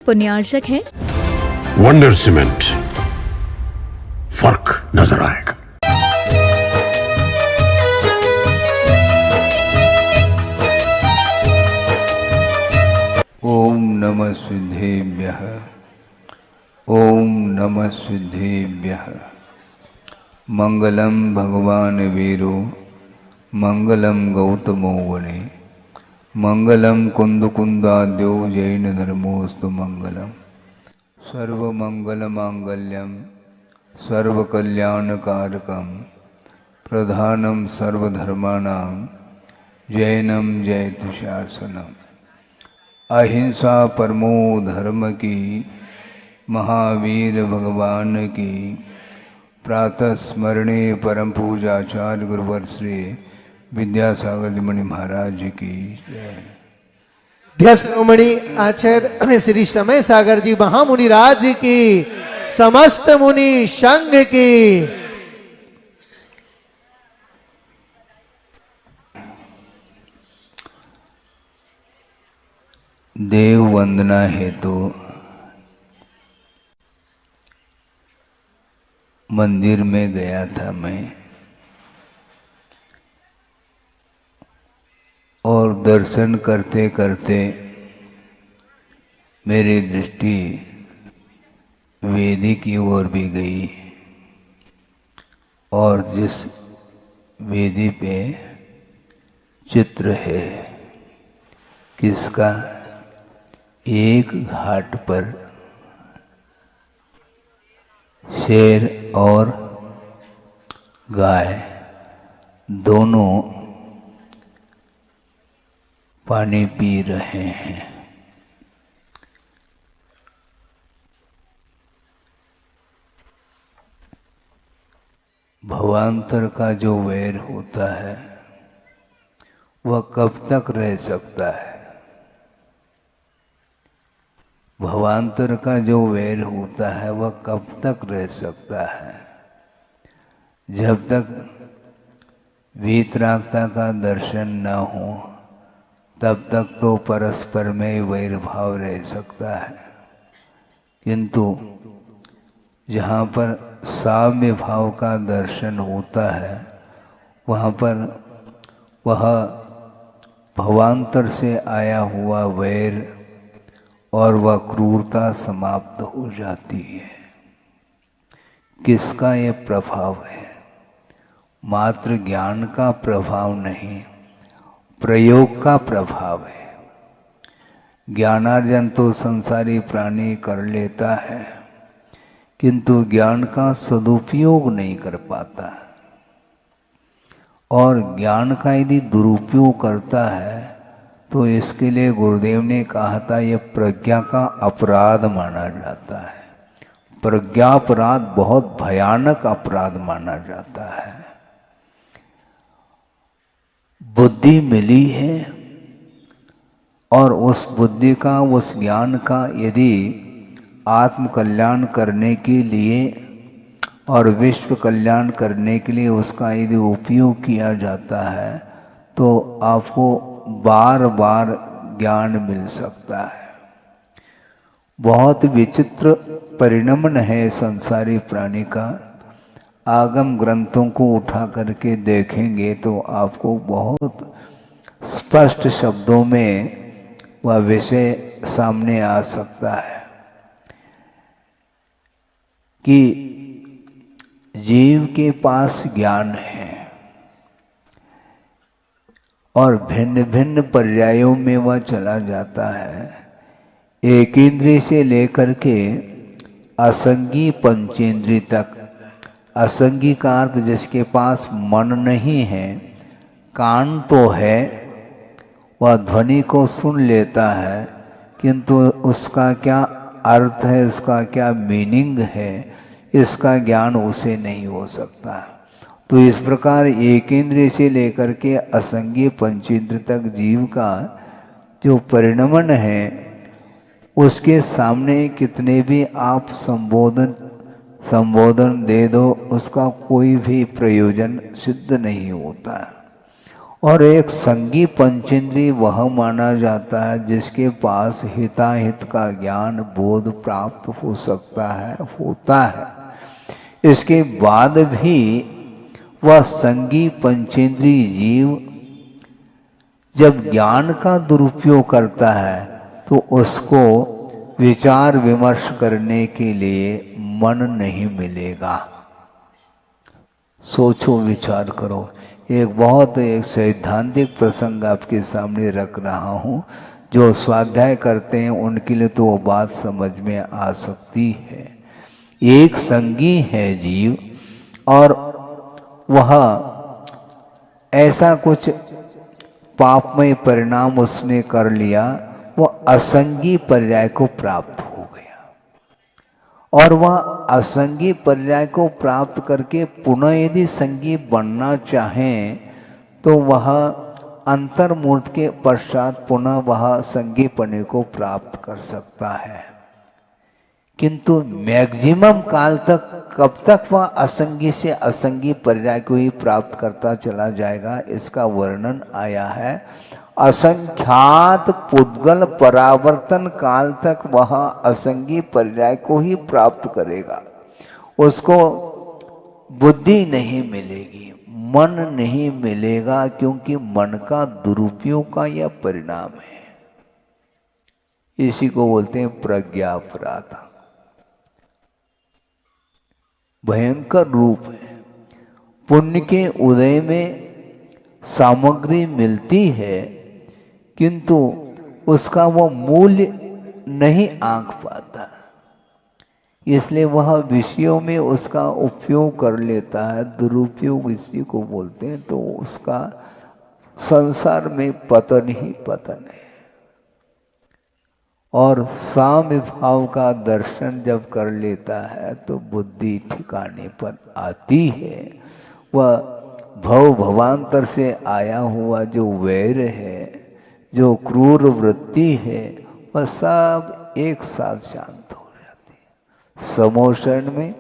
पुण्यार्चक हैं। Wonder cement, फर्क नजर आएगा। ओम नमः सिद्धेभ्यः। ओम नमः सिद्धेभ्यः। मंगलम भगवान वीरो मंगलम गौतमो वने मंगलम कुंदकुंदाद्यो जैन धर्मोस्तु मंगलम। सर्वमंगल मांगल्यम सर्वकल्याणकारकम प्रधानम सर्वधर्माणां जैनम जयतु शासनम। अहिंसा परमो धर्म की महावीर भगवान की प्रातः स्मरणे परम पूजाचार्य गुरुवर श्री विद्यासागर जी मुनि महाराज जी की जय। शिरोमणि आचार्य श्री समय सागर जी महामुनि राज की, समस्त मुनि संघ की। देव वंदना हेतु मंदिर में गया था मैं, और दर्शन करते करते मेरी दृष्टि वेदी की ओर भी गई, और जिस वेदी पे चित्र है किसका, एक घाट पर शेर और गाय दोनों पानी पी रहे हैं। भवांतर का जो वैर होता है वह कब तक रह सकता है? भवांतर का जो वैर होता है वह कब तक रह सकता है? जब तक वीतरागता का दर्शन न हो तब तक तो परस्पर में वैर भाव रह सकता है, किंतु जहाँ पर साम्य भाव का दर्शन होता है वहाँ पर वह भवांतर से आया हुआ वैर और वह क्रूरता समाप्त हो जाती है। किसका ये प्रभाव है? मात्र ज्ञान का प्रभाव नहीं, प्रयोग का प्रभाव है। ज्ञानार्जन तो संसारी प्राणी कर लेता है, किंतु ज्ञान का सदुपयोग नहीं कर पाता, और ज्ञान का यदि दुरुपयोग करता है तो इसके लिए गुरुदेव ने कहा था यह प्रज्ञा का अपराध माना जाता है। प्रज्ञा अपराध बहुत भयानक अपराध माना जाता है। बुद्धि मिली है और उस बुद्धि का, उस ज्ञान का यदि आत्म कल्याण करने के लिए और विश्व कल्याण करने के लिए उसका यदि उपयोग किया जाता है तो आपको बार बार ज्ञान मिल सकता है। बहुत विचित्र परिणमन है संसारी प्राणी का। आगम ग्रंथों को उठा करके देखेंगे तो आपको बहुत स्पष्ट शब्दों में वह विषय सामने आ सकता है कि जीव के पास ज्ञान है और भिन्न भिन्न पर्यायों में वह चला जाता है। एक इंद्रिय से लेकर के असंगी पंचेंद्रिय तक। असंगी का अर्थ जिसके पास मन नहीं है, कान तो है, वह ध्वनि को सुन लेता है, किंतु उसका क्या अर्थ है, उसका क्या मीनिंग है, इसका ज्ञान उसे नहीं हो सकता। तो इस प्रकार एक इंद्रिय से लेकर के असंगीय पंचेंद्र तक जीव का जो परिणमन है उसके सामने कितने भी आप संबोधन दे दो उसका कोई भी प्रयोजन सिद्ध नहीं होता। और एक संगी पंचेंद्रिय वह माना जाता है जिसके पास हिताहित का ज्ञान बोध प्राप्त हो सकता है, होता है। इसके बाद भी वह संगी पंचेंद्रिय जीव जब ज्ञान का दुरुपयोग करता है तो उसको विचार विमर्श करने के लिए मन नहीं मिलेगा। सोचो, विचार करो। एक सैद्धांतिक प्रसंग आपके सामने रख रहा हूँ। जो स्वाध्याय करते हैं उनके लिए तो वो बात समझ में आ सकती है। एक संगी है जीव और वह ऐसा कुछ पापमय परिणाम उसने कर लिया, वह असंगी पर्याय को प्राप्त हो गया और वह असंगी पर्याय को प्राप्त करके पुनः यदि संगी बनना चाहें तो वह अंतर्मूर्त के पश्चात पुनः वह संगीपने को प्राप्त कर सकता है। किंतु मैक्सिमम काल तक कब तक वह असंगी से असंगी पर्याय को ही प्राप्त करता चला जाएगा, इसका वर्णन आया है। असंख्यात पुद्गल परावर्तन काल तक वह असंगी पर्याय को ही प्राप्त करेगा। उसको बुद्धि नहीं मिलेगी, मन नहीं मिलेगा, क्योंकि मन का दुरुपयोग का यह परिणाम है। इसी को बोलते हैं प्रज्ञापराध। भयंकर रूप है। पुण्य के उदय में सामग्री मिलती है किंतु उसका वो मूल्य नहीं आंक पाता, इसलिए वह विषयों में उसका उपयोग कर लेता है। दुरुपयोग इसी को बोलते हैं। तो उसका संसार में पतन ही पतन है। और साम्य भाव का दर्शन जब कर लेता है तो बुद्धि ठिकाने पर आती है। वह भव भवांतर से आया हुआ जो वैर है, जो क्रूर वृत्ति है, वह सब एक साथ शांत हो जाती है। समोषण में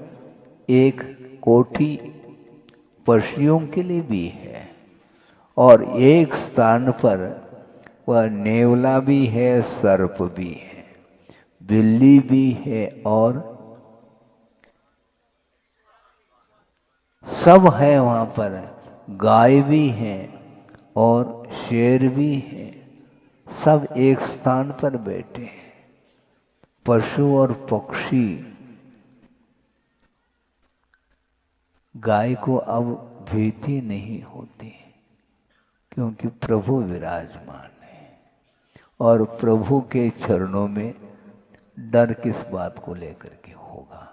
एक कोठी पशुओं के लिए भी है और एक स्थान पर वह नेवला भी है, सर्प भी है, बिल्ली भी है और सब है वहां पर। गाय भी है और शेर भी है, सब एक स्थान पर बैठे हैं। पशु और पक्षी गाय को अब भीति नहीं होती क्योंकि प्रभु विराजमान है और प्रभु के चरणों में डर किस बात को लेकर के होगा,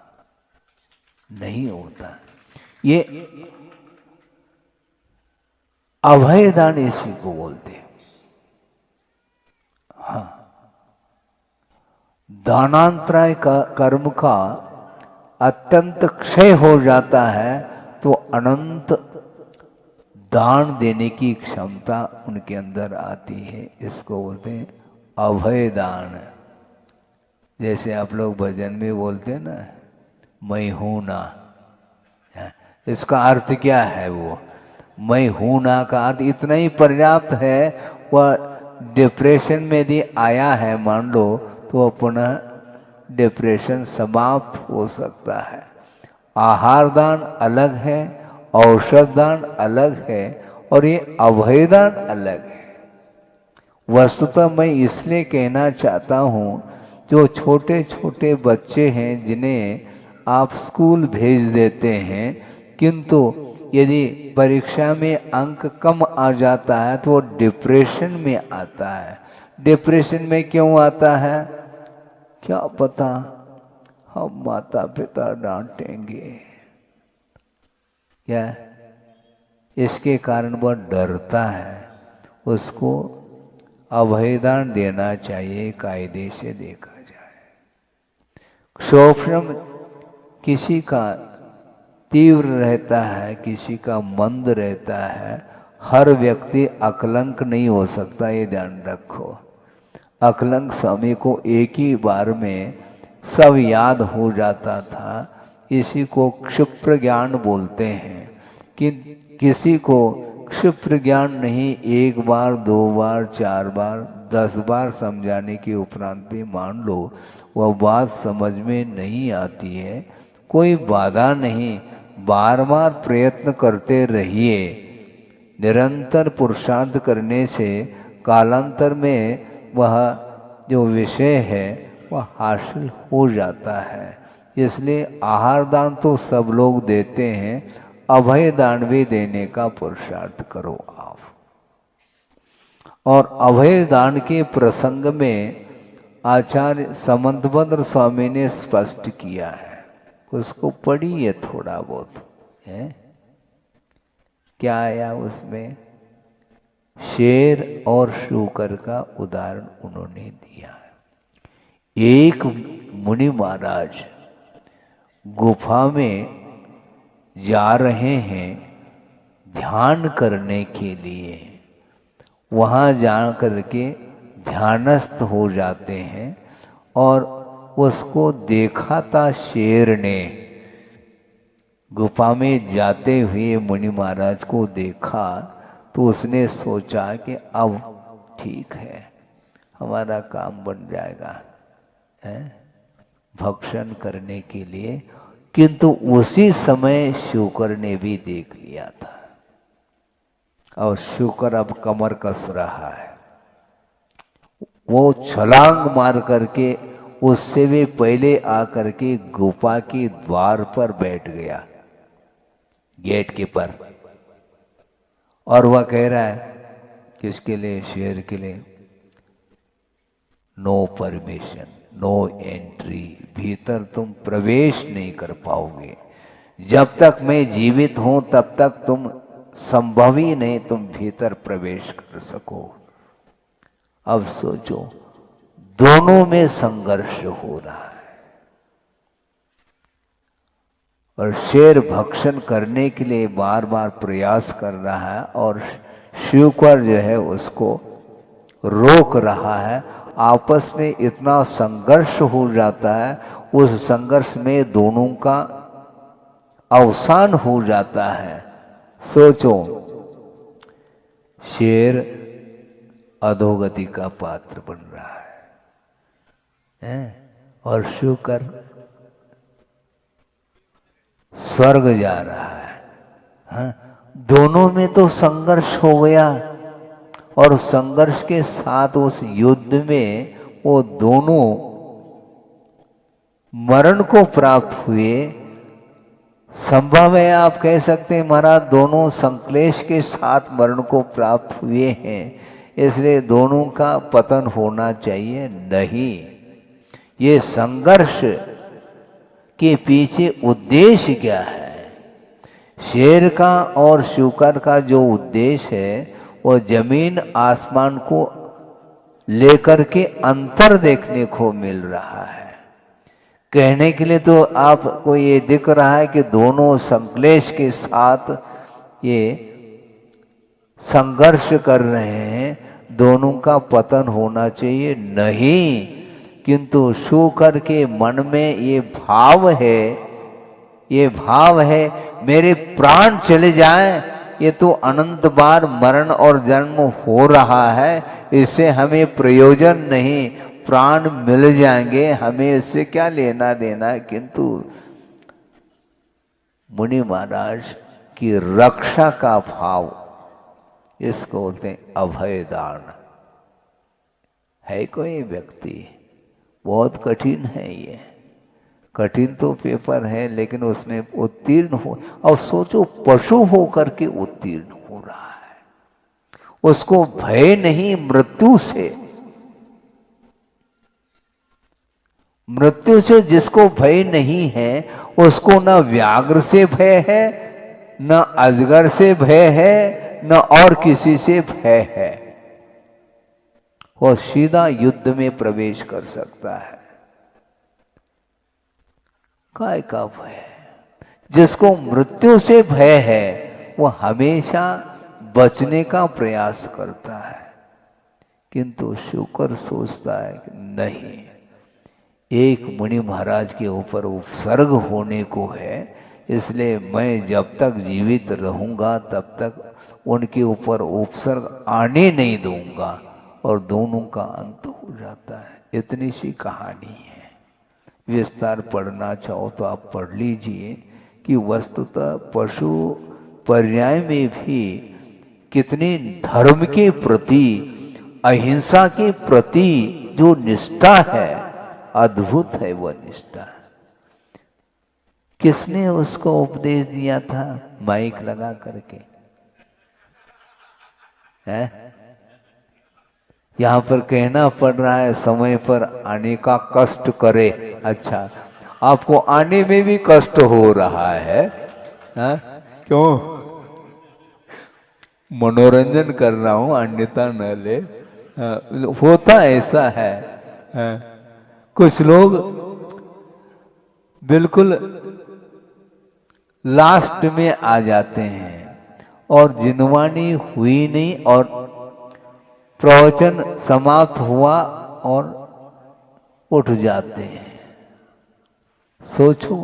नहीं होता। ये अभयदान इसी को बोलते हैं। हाँ, दानांतराय का कर्म का अत्यंत क्षय हो जाता है तो अनंत दान देने की क्षमता उनके अंदर आती है। इसको बोलते हैं अभय दान। जैसे आप लोग भजन में बोलते हैं ना, मैं हूं ना, इसका अर्थ क्या है? वो मैं हूं ना का अर्थ इतना ही पर्याप्त है। वह डिप्रेशन में यदि आया है मान लो तो वह पुनः डिप्रेशन समाप्त हो सकता है। आहार दान अलग है, औषध दान अलग है और ये अभयदान अलग है। वस्तुतः मैं इसलिए कहना चाहता हूँ, जो छोटे छोटे बच्चे हैं जिन्हें आप स्कूल भेज देते हैं किंतु यदि परीक्षा में अंक कम आ जाता है तो वो डिप्रेशन में आता है। डिप्रेशन में क्यों आता है क्या पता, हम माता पिता डांटेंगे या इसके कारण वह डरता है। उसको अभयदान देना चाहिए, कायदे से देखा जाए। क्षोभ्रम किसी का तीव्र रहता है, किसी का मंद रहता है। हर व्यक्ति अकलंक नहीं हो सकता, ये ध्यान रखो। अकलंक स्वामी को एक ही बार में सब याद हो जाता था। इसी को क्षिप्र ज्ञान बोलते हैं कि किसी को क्षिप्र ज्ञान नहीं, एक बार 2 बार 4 बार 10 बार समझाने के उपरांत भी मान लो वह बात समझ में नहीं आती है, कोई बाधा नहीं, बार बार प्रयत्न करते रहिए। निरंतर पुरुषार्थ करने से कालांतर में वह जो विषय है वह हासिल हो जाता है। इसलिए आहार दान तो सब लोग देते हैं, अभय दान भी देने का पुरुषार्थ करो आप। और अभय दान के प्रसंग में आचार्य समंतभद्र स्वामी ने स्पष्ट किया है, उसको पढ़िए थोड़ा बहुत है। क्या आया उसमें? शेर और शूकर का उदाहरण उन्होंने दिया है। एक मुनि महाराज गुफा में जा रहे हैं ध्यान करने के लिए, वहाँ जा करके ध्यानस्थ हो जाते हैं और उसको देखा था शेर ने। गुफा में जाते हुए मुनि महाराज को देखा तो उसने सोचा कि अब ठीक है, हमारा काम बन जाएगा है भक्षण करने के लिए। किंतु उसी समय शुकर ने भी देख लिया था और शुकर अब कमर कस रहा है। वो छलांग मार करके उससे भी पहले आकर के गुफा के द्वार पर बैठ गया, गेट के पर। और वह कह रहा है किसके लिए? शेर के लिए, नो परमिशन, नो एंट्री, भीतर तुम प्रवेश नहीं कर पाओगे। जब तक मैं जीवित हूं तब तक तुम संभव ही नहीं तुम भीतर प्रवेश कर सको। अब सोचो, दोनों में संघर्ष हो रहा है और शेर भक्षण करने के लिए बार बार प्रयास कर रहा है और शुकर जो है उसको रोक रहा है। आपस में इतना संघर्ष हो जाता है, उस संघर्ष में दोनों का अवसान हो जाता है। सोचो, शेर अधोगति का पात्र बन रहा है और शुकर स्वर्ग जा रहा है। दोनों में तो संघर्ष हो गया और संघर्ष के साथ उस युद्ध में वो दोनों मरण को प्राप्त हुए। संभव है आप कह सकते हैं महाराज दोनों संक्लेश के साथ मरण को प्राप्त हुए हैं, इसलिए दोनों का पतन होना चाहिए। नहीं, ये संघर्ष के पीछे उद्देश्य क्या है? शेर का और शुकर का जो उद्देश्य है वो जमीन आसमान को लेकर के अंतर देखने को मिल रहा है। कहने के लिए तो आपको ये दिख रहा है कि दोनों संक्लेश के साथ ये संघर्ष कर रहे हैं, दोनों का पतन होना चाहिए। नहीं, किंतु शुकर के मन में ये भाव है मेरे प्राण चले जाएं, ये तो अनंत बार मरण और जन्म हो रहा है, इससे हमें प्रयोजन नहीं, प्राण मिल जाएंगे, हमें इससे क्या लेना देना। किंतु मुनि महाराज की रक्षा का भाव, इसको बोलते हैं अभय दान। है कोई व्यक्ति, बहुत कठिन है ये, कठिन तो पेपर है लेकिन उसमें उत्तीर्ण हो। और सोचो, पशु होकर के उत्तीर्ण हो रहा है, उसको भय नहीं मृत्यु से। मृत्यु से जिसको भय नहीं है उसको न व्याघ्र से भय है, न अजगर से भय है, न और किसी से भय है। वो सीधा युद्ध में प्रवेश कर सकता है। काय का भय? जिसको मृत्यु से भय है वो हमेशा बचने का प्रयास करता है। किंतु शुकर सोचता है कि नहीं, एक मुनि महाराज के ऊपर उपसर्ग होने को है, इसलिए मैं जब तक जीवित रहूंगा तब तक उनके ऊपर उपसर्ग आने नहीं दूंगा और दोनों का अंत हो जाता है। इतनी सी कहानी है। विस्तार पढ़ना चाहो तो आप पढ़ लीजिए कि वस्तुतः पशु पर्याय में भी कितने धर्म के प्रति, अहिंसा के प्रति जो निष्ठा है, अद्भुत है वह निष्ठा। किसने उसको उपदेश दिया था माइक लगा करके? है यहां पर कहना पड़ रहा है समय पर आने का कष्ट करे। अच्छा, आपको आने में भी कष्ट हो रहा है, क्यों? मनोरंजन कर रहा हूं, अन्यथा न ले। होता ऐसा है, कुछ लोग बिल्कुल लास्ट में आ जाते हैं और जिनवानी हुई नहीं और प्रवचन समाप्त हुआ और उठ जाते हैं। सोचो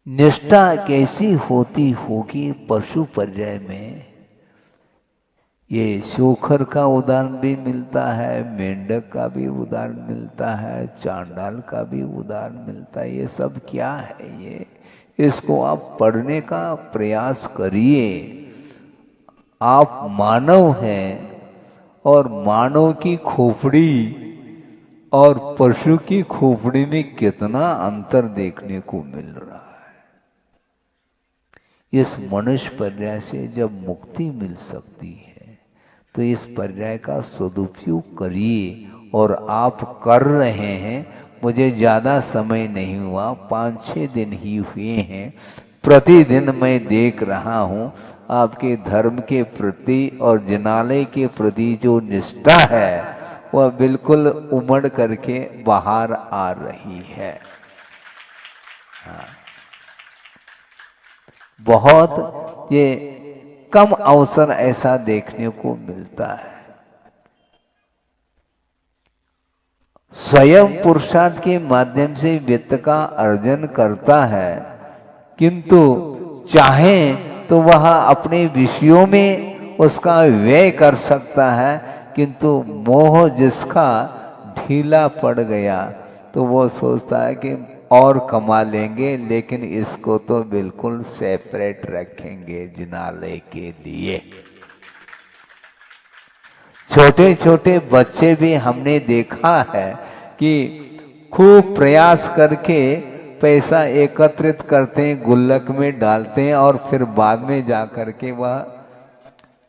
निष्ठा कैसी होती होगी पशु पर्याय में। ये शोखर का उदाहरण भी मिलता है, मेंढक का भी उदाहरण मिलता है, चांडाल का भी उदाहरण मिलता है। ये सब क्या है? ये इसको आप पढ़ने का प्रयास करिए। आप मानव हैं और मानव की खोपड़ी और पशु की खोपड़ी में कितना अंतर देखने को मिल रहा है। इस मनुष्य पर्याय से जब मुक्ति मिल सकती है तो इस पर्याय का सदुपयोग करिए। और आप कर रहे हैं। मुझे ज्यादा समय नहीं हुआ, 5-6 दिन ही हुए हैं। प्रतिदिन मैं देख रहा हूं आपके धर्म के प्रति और जिनालय के प्रति जो निष्ठा है वह बिल्कुल उमड़ करके बाहर आ रही है। बहुत ये कम अवसर ऐसा देखने को मिलता है। स्वयं पुरुषार्थ के माध्यम से वित्त का अर्जन करता है, किंतु चाहे तो वह अपने विषयों में उसका व्यय कर सकता है, किंतु मोह जिसका ढीला पड़ गया तो वो सोचता है कि और कमा लेंगे, लेकिन इसको तो बिल्कुल सेपरेट रखेंगे जिनालय के लिए। छोटे छोटे बच्चे भी हमने देखा है कि खूब प्रयास करके पैसा एकत्रित करते हैं, गुल्लक में डालते हैं और फिर बाद में जा करके वह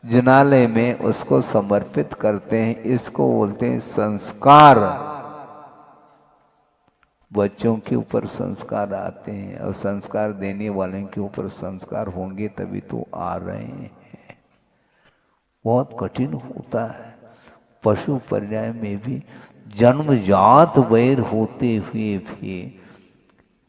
जिनालय में उसको समर्पित करते हैं। इसको बोलते हैं संस्कार। बच्चों के ऊपर संस्कार आते हैं और संस्कार देने वाले के ऊपर संस्कार होंगे तभी तो आ रहे हैं। बहुत कठिन होता है। पशु पर्याय में भी जन्मजात वैर होते हुए भी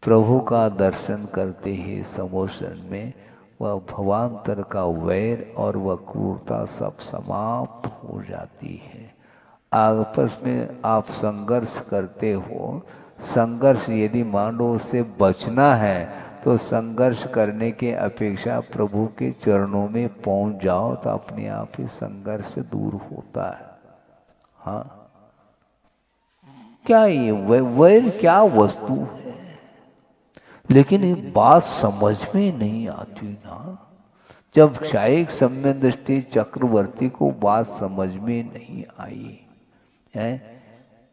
प्रभु का दर्शन करते ही समोसन में वह भवांतर का वैर और वह क्रूरता सब समाप्त हो जाती है। आपस में आप संघर्ष करते हो, संघर्ष यदि मान लो उससे बचना है तो संघर्ष करने के अपेक्षा प्रभु के चरणों में पहुंच जाओ तो अपने आप ही संघर्ष दूर होता है। हाँ, क्या ये वैर क्या वस्तु है? लेकिन ये बात समझ में नहीं आती ना। जब क्षायिक सम्यक दृष्टि चक्रवर्ती को बात समझ में नहीं आई है,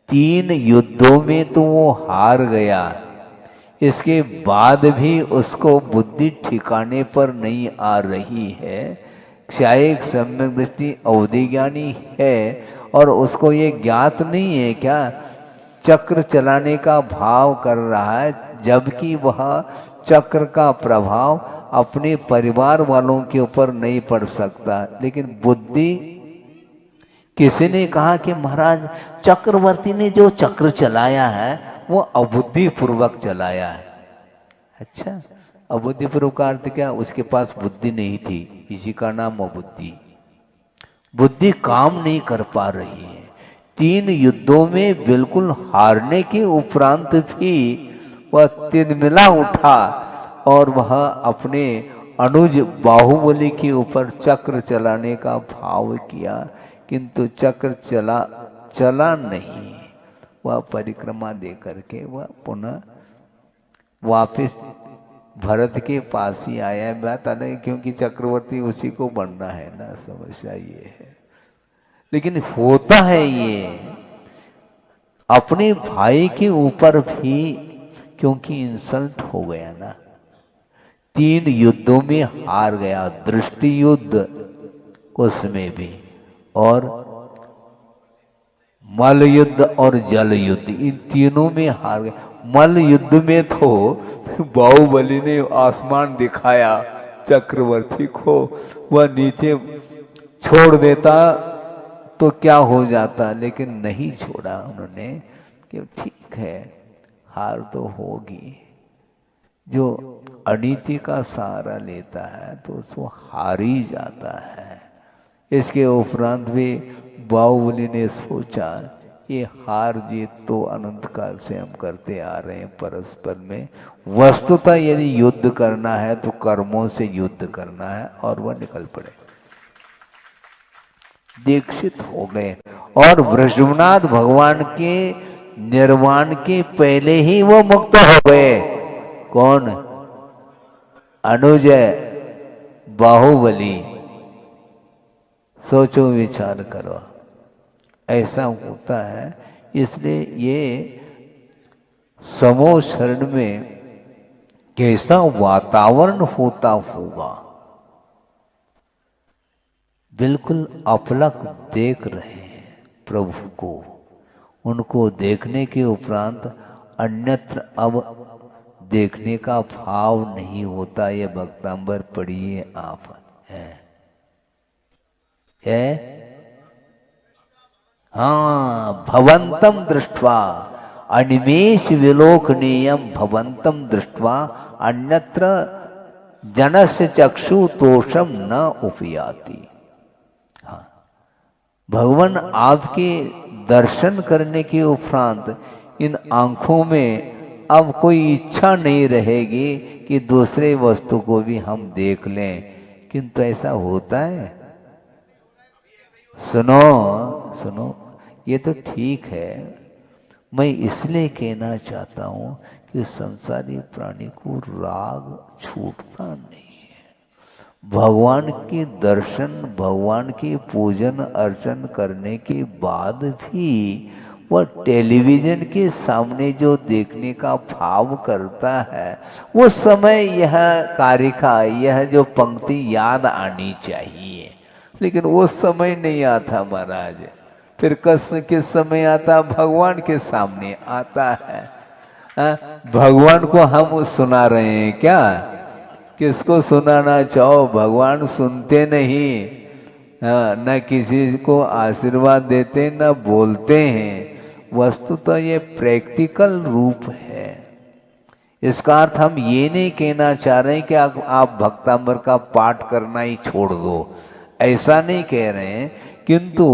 3 युद्धों में तो वो हार गया, इसके बाद भी उसको बुद्धि ठिकाने पर नहीं आ रही है। क्षायिक सम्यक दृष्टि अवधि ज्ञानी है और उसको ये ज्ञात नहीं है क्या चक्र चलाने का भाव कर रहा है, जबकि वह चक्र का प्रभाव अपने परिवार वालों के ऊपर नहीं पड़ सकता। लेकिन बुद्धि, किसी ने कहा कि महाराज चक्रवर्ती ने जो चक्र चलाया है वो अबुद्धि पूर्वक चलाया है। अच्छा, अबुद्धि पूर्वक का अर्थ क्या? उसके पास बुद्धि नहीं थी, इसी का नाम अबुद्धि। बुद्धि काम नहीं कर पा रही है। 3 युद्धों में बिल्कुल हारने के उपरांत भी वह तिलमिला उठा और वह अपने अनुज बाहुबली के ऊपर चक्र चलाने का भाव किया, किंतु चक्र चला नहीं। वह परिक्रमा दे करके वह पुनः वापस भरत के पास ही आया है। बात अलग, क्योंकि चक्रवर्ती उसी को बनना है ना, समस्या ये है। लेकिन होता है ये अपने भाई के ऊपर भी, क्योंकि इंसल्ट हो गया ना, 3 युद्धों में हार गया, दृष्टि युद्ध उसमें भी, और मल युद्ध और जल युद्ध, इन तीनों में हार गया। मल युद्ध में तो बाहुबली ने आसमान दिखाया चक्रवर्ती को, वह नीचे छोड़ देता तो क्या हो जाता, लेकिन नहीं छोड़ा उन्होंने कि ठीक है हार तो होगी। जो अनीति का सहारा लेता है तो उसको हार ही जाता है। इसके उपरांत भी बाहुबली ने सोचा ये हार जीत तो अनंत काल से हम करते आ रहे हैं परस्पर में, वस्तुतः यदि युद्ध करना है तो कर्मों से युद्ध करना है, और वह निकल पड़े, दीक्षित हो गए। और वृषभनाथ भगवान के निर्वाण के पहले ही वो मुक्त हो गए। कौन? अनुज बाहुबली। सोचो विचार करो, ऐसा होता है। इसलिए ये समूह शरण में कैसा वातावरण होता होगा, बिल्कुल अपलक देख रहे हैं प्रभु को। उनको देखने के उपरांत अन्यत्र अब देखने का भाव नहीं होता। ये भक्तांबर पढ़िए आप, है हाँ, भवंतम दृष्ट्वा अनिमेष विलोकनीयम, भवंतम दृष्ट्वा अन्यत्र जनस्य चक्षु तोषम न उपयाति। हाँ, भगवान आपके दर्शन करने के उपरांत इन आंखों में अब कोई इच्छा नहीं रहेगी कि दूसरे वस्तु को भी हम देख लें, किंतु ऐसा होता है? सुनो सुनो, ये तो ठीक है, मैं इसलिए कहना चाहता हूं कि संसारी प्राणी को राग छूटता नहीं है। भगवान के दर्शन, भगवान के पूजन अर्चन करने के बाद भी वह टेलीविजन के सामने जो देखने का भाव करता है, वो समय यह कारिका, यह जो पंक्ति याद आनी चाहिए, लेकिन वो समय नहीं आता महाराज। फिर किस समय आता? भगवान के सामने आता है। भगवान को हम सुना रहे हैं क्या? किसको सुनाना चाहो, भगवान सुनते नहीं, न किसी को आशीर्वाद देते न बोलते हैं। वस्तुतः ये प्रैक्टिकल रूप है। इसका अर्थ हम ये नहीं कहना चाह रहे हैं कि आप भक्तांबर का पाठ करना ही छोड़ दो, ऐसा नहीं कह रहे हैं, किंतु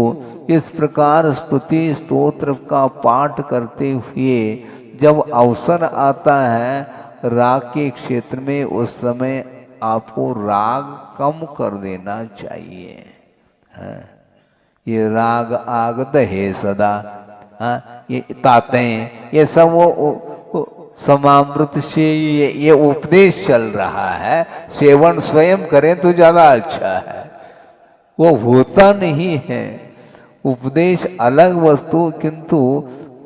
इस प्रकार स्तुति स्तोत्र का पाठ करते हुए जब अवसर आता है राग के क्षेत्र में, उस समय आपको राग कम कर देना चाहिए। ये राग आग दहे सदा, ये ताते, ये सब वो समामृत से ये उपदेश चल रहा है, सेवन स्वयं करें तो ज्यादा अच्छा है। वो होता नहीं है। उपदेश अलग वस्तु, किंतु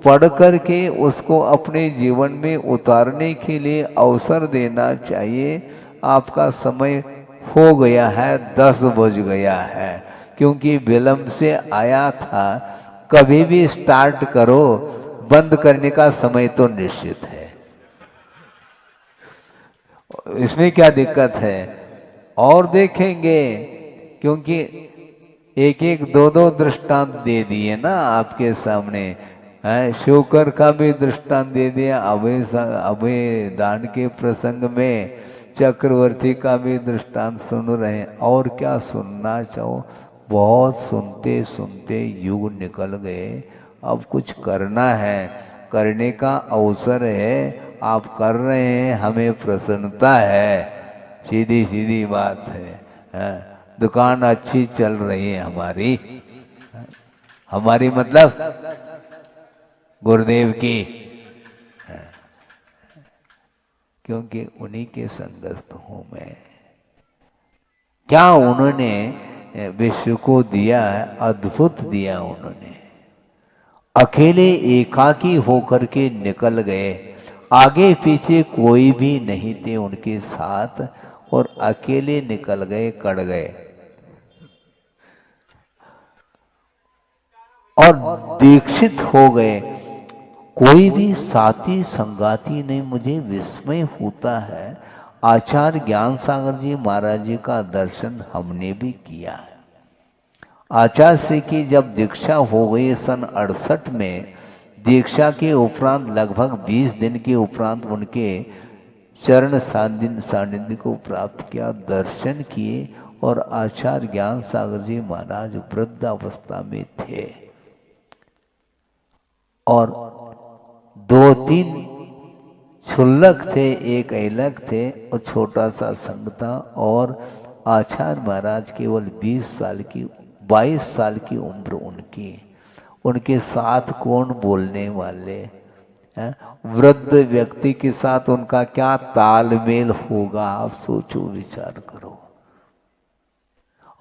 पढ़ करके उसको अपने जीवन में उतारने के लिए अवसर देना चाहिए। आपका समय हो गया है, 10 बज गया है, क्योंकि विलंब से आया था। कभी भी स्टार्ट करो, बंद करने का समय तो निश्चित है, इसमें क्या दिक्कत है? और देखेंगे, क्योंकि एक एक दो दो दृष्टांत दे दिए ना आपके सामने। शुकर का भी दृष्टांत दे दिया अभय दान के प्रसंग में, चक्रवर्ती का भी दृष्टांत सुन रहे हैं। और क्या सुनना चाहो? बहुत सुनते सुनते युग निकल गए। अब कुछ करना है, करने का अवसर है, आप कर रहे हैं, हमें प्रसन्नता है। सीधी सीधी बात है। दुकान अच्छी चल रही है हमारी, हमारी मतलब गुरुदेव की, क्योंकि उन्हीं के संगस्थ हूं मैं। क्या उन्होंने विश्व को दिया है, अद्भुत दिया उन्होंने। अकेले एकाकी होकर के निकल गए, आगे पीछे कोई भी नहीं थे उनके साथ, और अकेले निकल गए, कड़ गए, और दीक्षित हो गए। कोई भी साथी संगाती नहीं। मुझे विस्मय होता है, आचार्य ज्ञान सागर जी महाराज जी का दर्शन हमने भी किया है। आचार्य श्री की जब दीक्षा हो गई सन 68 में, दीक्षा के उपरांत लगभग 20 दिन के उपरांत उनके चरण सानिध्य को प्राप्त किया, दर्शन किए, और आचार्य ज्ञान सागर जी महाराज वृद्धावस्था में थे, और 2-3 क्षुल्लक थे, एक ऐलक थे, और छोटा सा संघ था। और आचार्य महाराज केवल 22 साल की उम्र उनकी। उनके साथ कौन बोलने वाले हैं? वृद्ध व्यक्ति के साथ उनका क्या तालमेल होगा, आप सोचो, विचार करो।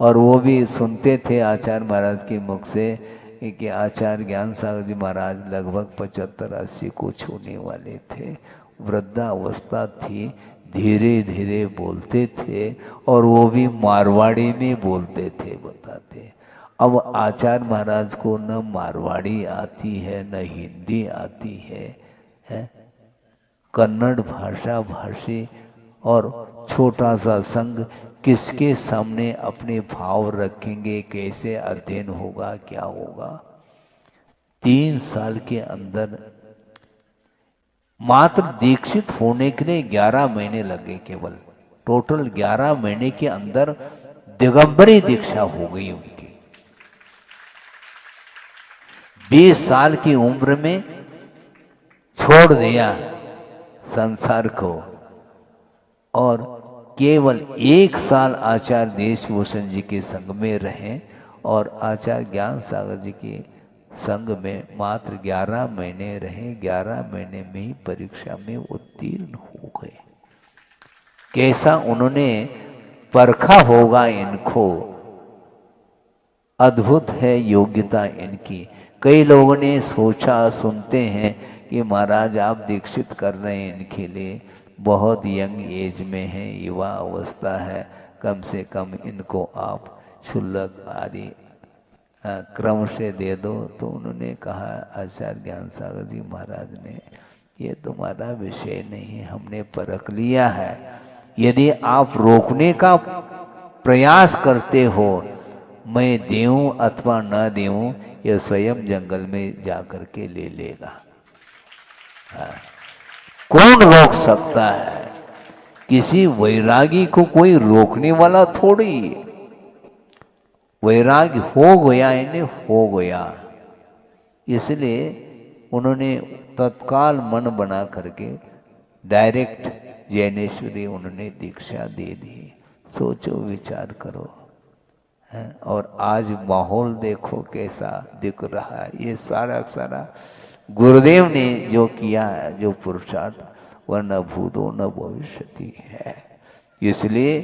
और वो भी सुनते थे आचार्य महाराज के मुख से कि आचार्य ज्ञान सागर जी महाराज लगभग 75-80 को छूने वाले थे, वृद्धावस्था थी, धीरे धीरे बोलते थे, और वो भी मारवाड़ी में बोलते थे, बताते। अब आचार्य महाराज को न मारवाड़ी आती है, न हिंदी आती है? कन्नड़ भाषा भाषी, और छोटा सा संघ, किसके सामने अपने भाव रखेंगे, कैसे अध्ययन होगा, क्या होगा? 3 साल के अंदर मात्र दीक्षित होने के लिए 11 महीने लगे, केवल टोटल 11 महीने के अंदर दिगंबरी दीक्षा हो गई उनकी। 20 साल की उम्र में छोड़ दिया संसार को, और केवल 1 साल आचार्य देशभूषण जी के संग में रहे, और आचार्य ज्ञान सागर जी के संग में मात्र 11 महीने रहे। 11 महीने में ही परीक्षा में उत्तीर्ण हो गए। कैसा उन्होंने परखा होगा इनको, अद्भुत है योग्यता इनकी। कई लोगों ने सोचा, सुनते हैं कि महाराज आप दीक्षित कर रहे हैं इनके लिए, बहुत यंग एज में है, युवा अवस्था है, कम से कम इनको आप क्षुल्लक आदि क्रम से दे दो। तो उन्होंने कहा, आचार्य ज्ञान सागर जी महाराज ने, ये तुम्हारा विषय नहीं, हमने परख लिया है। यदि आप रोकने का प्रयास करते हो, मैं देऊं अथवा न देऊं, यह स्वयं जंगल में जाकर के ले लेगा। कौन रोक सकता है? किसी वैरागी को कोई रोकने वाला थोड़ी। वैराग्य हो गया, इन्हें हो गया, इसलिए उन्होंने तत्काल मन बना करके डायरेक्ट जैनेश्वरी उन्होंने दीक्षा दे दी। सोचो, विचार करो, है? और आज माहौल देखो कैसा दिख रहा है। ये सारा गुरुदेव ने जो किया है, जो पुरुषार्थ, वह न भूतो न भविष्यति है। इसलिए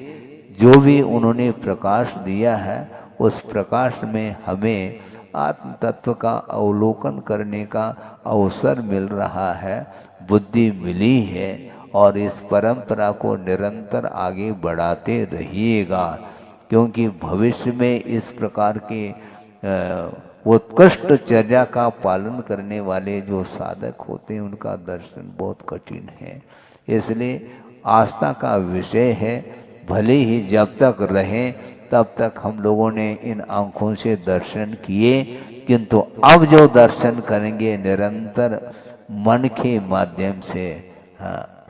जो भी उन्होंने प्रकाश दिया है, उस प्रकाश में हमें आत्म तत्व का अवलोकन करने का अवसर मिल रहा है, बुद्धि मिली है, और इस परंपरा को निरंतर आगे बढ़ाते रहिएगा, क्योंकि भविष्य में इस प्रकार के उत्कृष्ट चर्या का पालन करने वाले जो साधक होते हैं, उनका दर्शन बहुत कठिन है। इसलिए आस्था का विषय है। भले ही जब तक रहें तब तक हम लोगों ने इन आंखों से दर्शन किए, किंतु अब जो दर्शन करेंगे निरंतर मन के माध्यम से,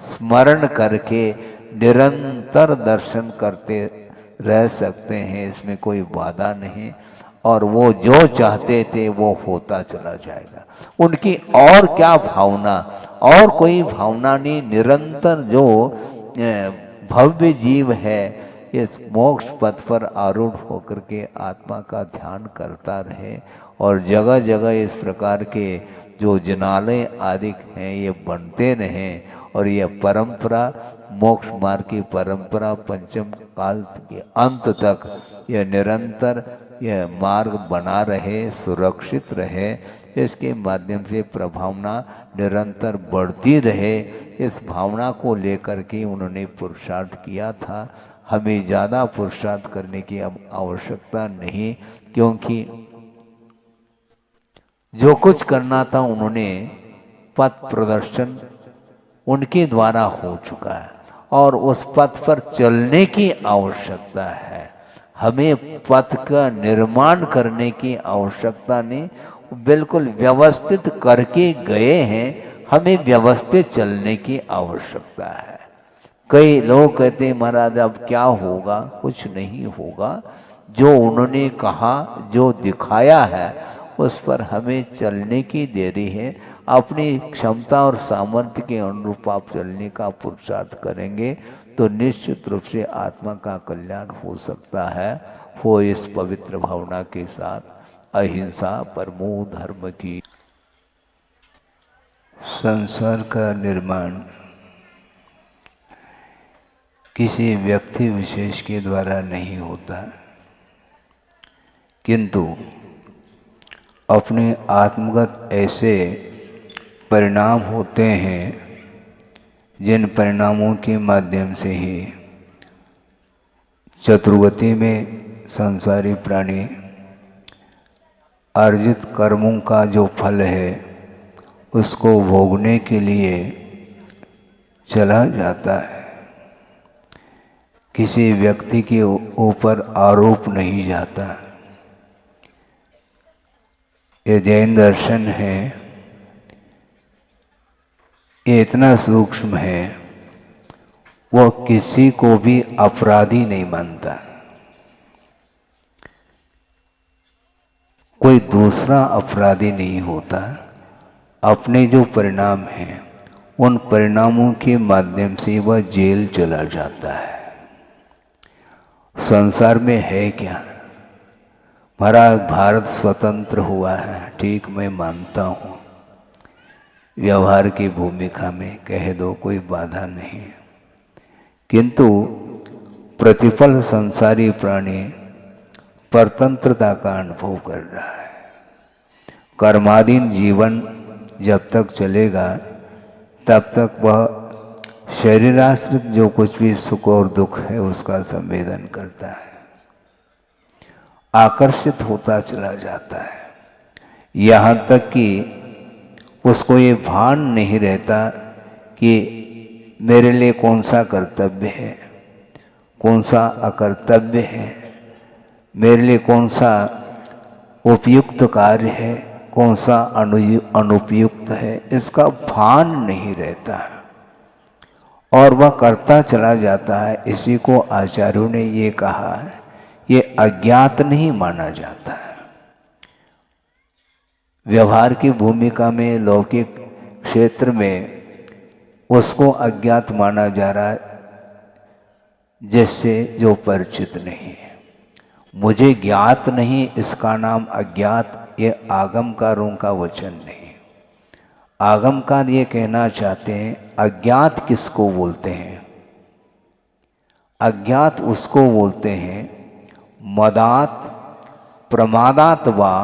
स्मरण करके निरंतर दर्शन करते रह सकते हैं, इसमें कोई बाधा नहीं। और वो जो चाहते थे वो होता चला जाएगा। उनकी और क्या भावना, और कोई भावना नहीं। निरंतर जो भव्य जीव है, इस मोक्ष पथ पर आरूढ़ होकर के आत्मा का ध्यान करता रहे और जगह जगह इस प्रकार के जो जिनालय आदि हैं ये बनते रहें और ये परंपरा मोक्ष मार्ग की परंपरा पंचम काल के अंत तक यह निरंतर यह मार्ग बना रहे, सुरक्षित रहे, इसके माध्यम से प्रभावना निरंतर बढ़ती रहे। इस भावना को लेकर के उन्होंने पुरुषार्थ किया था। हमें ज़्यादा पुरुषार्थ करने की अब आवश्यकता नहीं, क्योंकि जो कुछ करना था उन्होंने पथ प्रदर्शन उनके द्वारा हो चुका है और उस पथ पर चलने की आवश्यकता है। हमें पथ का निर्माण करने की आवश्यकता नहीं, बिल्कुल व्यवस्थित करके गए हैं, हमें व्यवस्थित चलने की आवश्यकता है। कई लोग कहते हैं महाराज अब क्या होगा, कुछ नहीं होगा। जो उन्होंने कहा, जो दिखाया है, उस पर हमें चलने की देरी है। अपनी क्षमता और सामर्थ्य के अनुरूप आप चलने का पुरुषार्थ करेंगे तो निश्चित रूप से आत्मा का कल्याण हो सकता है। हो इस पवित्र भावना के साथ अहिंसा परमो धर्म की। संसार का निर्माण किसी व्यक्ति विशेष के द्वारा नहीं होता, किंतु अपने आत्मगत ऐसे परिणाम होते हैं जिन परिणामों के माध्यम से ही चतुर्गति में संसारी प्राणी अर्जित कर्मों का जो फल है उसको भोगने के लिए चला जाता है। किसी व्यक्ति के ऊपर आरोप नहीं जाता। ये जैन दर्शन है, ये इतना सूक्ष्म है, वो किसी को भी अपराधी नहीं मानता। कोई दूसरा अपराधी नहीं होता। अपने जो परिणाम हैं उन परिणामों के माध्यम से वह जेल चला जाता है। संसार में है क्या? हमारा भारत स्वतंत्र हुआ है, ठीक मैं मानता हूँ। व्यवहार की भूमिका में कह दो, कोई बाधा नहीं, किंतु प्रतिपल संसारी प्राणी परतंत्रता का अनुभव कर रहा है। कर्माधीन जीवन जब तक चलेगा तब तक वह शरीराश्रित जो कुछ भी सुख और दुख है उसका संवेदन करता है, आकर्षित होता चला जाता है। यहाँ तक कि उसको ये भान नहीं रहता कि मेरे लिए कौन सा कर्तव्य है, कौन सा अकर्तव्य है, मेरे लिए कौन सा उपयुक्त कार्य है, कौन सा अनुपयुक्त है, इसका भान नहीं रहता है और वह करता चला जाता है। इसी को आचार्यों ने ये कहा है, ये अज्ञात नहीं माना जाता है। व्यवहार की भूमिका में लौकिक क्षेत्र में उसको अज्ञात माना जा रहा है, जिससे जो परिचित नहीं है। मुझे ज्ञात नहीं, इसका नाम अज्ञात, ये आगमकारों का वचन नहीं। आगमकार ये कहना चाहते हैं अज्ञात किसको बोलते हैं? अज्ञात उसको बोलते हैं मदात प्रमादात वा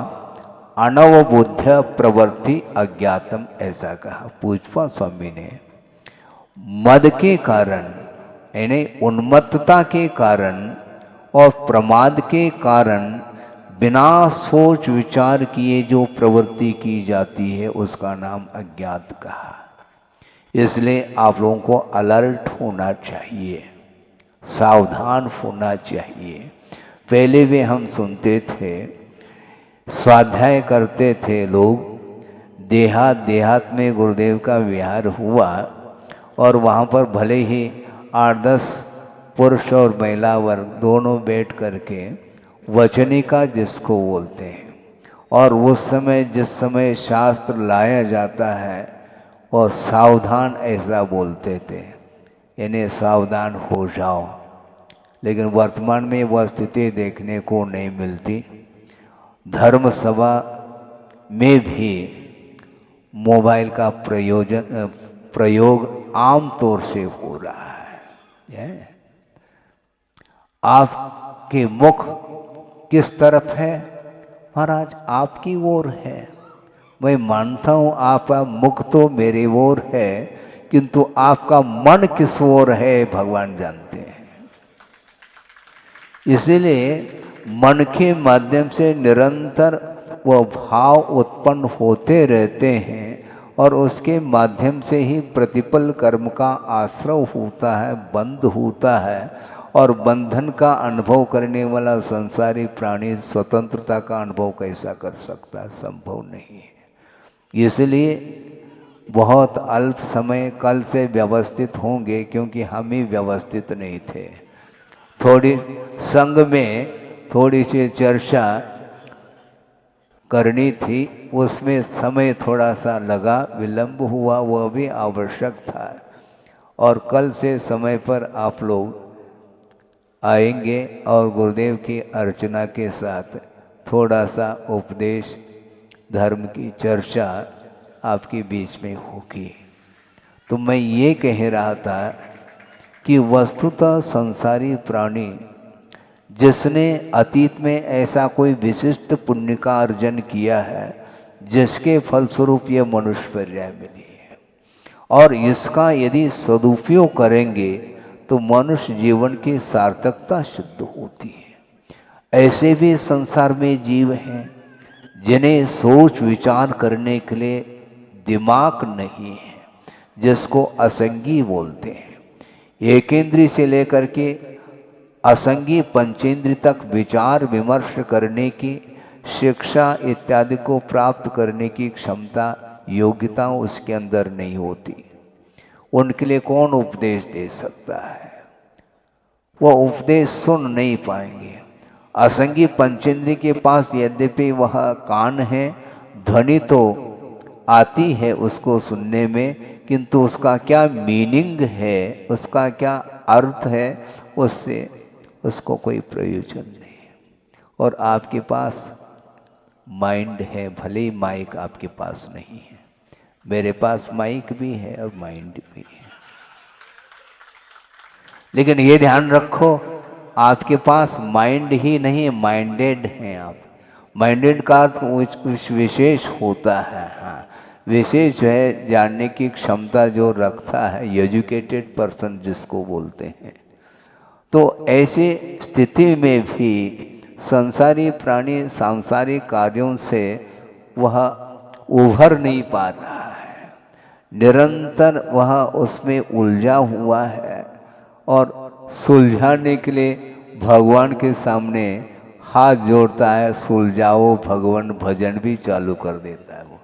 अनवबुद्ध प्रवृत्ति अज्ञातम, ऐसा कहा पूजपा स्वामी ने। मद के कारण यानी उन्मत्तता के कारण और प्रमाद के कारण बिना सोच विचार किए जो प्रवृत्ति की जाती है उसका नाम अज्ञात कहा। इसलिए आप लोगों को अलर्ट होना चाहिए, सावधान होना चाहिए। पहले भी हम सुनते थे, स्वाध्याय करते थे लोग, देहात में गुरुदेव का विहार हुआ और वहाँ पर भले ही 8-10 पुरुष और महिला वर्ग दोनों बैठ करके वचनिका जिसको बोलते हैं, और उस समय जिस समय शास्त्र लाया जाता है और सावधान ऐसा बोलते थे यानी सावधान हो जाओ। लेकिन वर्तमान में वह स्थिति देखने को नहीं मिलती। धर्म सभा में भी मोबाइल का प्रयोग आम तौर से हो रहा है। आपके मुख किस तरफ है? महाराज आपकी ओर है। मैं मानता हूं आपका मुख तो मेरी ओर है, किंतु आपका मन किस ओर है भगवान जानते हैं। इसीलिए मन के माध्यम से निरंतर वह भाव उत्पन्न होते रहते हैं और उसके माध्यम से ही प्रतिपल कर्म का आश्रय होता है, बंध होता है। और बंधन का अनुभव करने वाला संसारी प्राणी स्वतंत्रता का अनुभव कैसा कर सकता है? संभव नहीं है। इसलिए बहुत अल्प समय कल से व्यवस्थित होंगे, क्योंकि हम ही व्यवस्थित नहीं थे। थोड़ी संघ में थोड़ी सी चर्चा करनी थी, उसमें समय थोड़ा सा लगा, विलंब हुआ, वह भी आवश्यक था। और कल से समय पर आप लोग आएंगे और गुरुदेव की अर्चना के साथ थोड़ा सा उपदेश धर्म की चर्चा आपके बीच में होगी। तो मैं ये कह रहा था कि वस्तुतः संसारी प्राणी जिसने अतीत में ऐसा कोई विशिष्ट पुण्य का अर्जन किया है, जिसके फलस्वरूप ये मनुष्य पर्याय मिली है, और इसका यदि सदुपयोग करेंगे तो मनुष्य जीवन की सार्थकता सिद्ध होती है। ऐसे भी संसार में जीव हैं जिन्हें सोच विचार करने के लिए दिमाग नहीं है, जिसको असंगी बोलते हैं। एकेंद्रीय से लेकर के असंगी पंचेंद्रिय तक विचार विमर्श करने की शिक्षा इत्यादि को प्राप्त करने की क्षमता, योग्यता उसके अंदर नहीं होती। उनके लिए कौन उपदेश दे सकता है? वह उपदेश सुन नहीं पाएंगे। असंगी पंचेंद्रिय के पास यद्यपि वह कान है, ध्वनि तो आती है उसको सुनने में, किंतु उसका क्या मीनिंग है, उसका क्या अर्थ है, उससे उसको कोई प्रयोजन नहीं है। और आपके पास माइंड है, भले ही माइक आपके पास नहीं है। मेरे पास माइक भी है और माइंड भी है, लेकिन ये ध्यान रखो आपके पास माइंड ही नहीं, माइंडेड हैं आप। माइंडेड का अर्थ कुछ विशेष होता है। हाँ, विशेष जो है जानने की क्षमता जो रखता है, एजुकेटेड पर्सन जिसको बोलते हैं। तो ऐसी स्थिति में भी संसारी प्राणी सांसारिक कार्यों से वह उभर नहीं पा रहा है, निरंतर वह उसमें उलझा हुआ है। और सुलझाने के लिए भगवान के सामने हाथ जोड़ता है, सुलझाओ भगवान, भजन भी चालू कर देता है। वो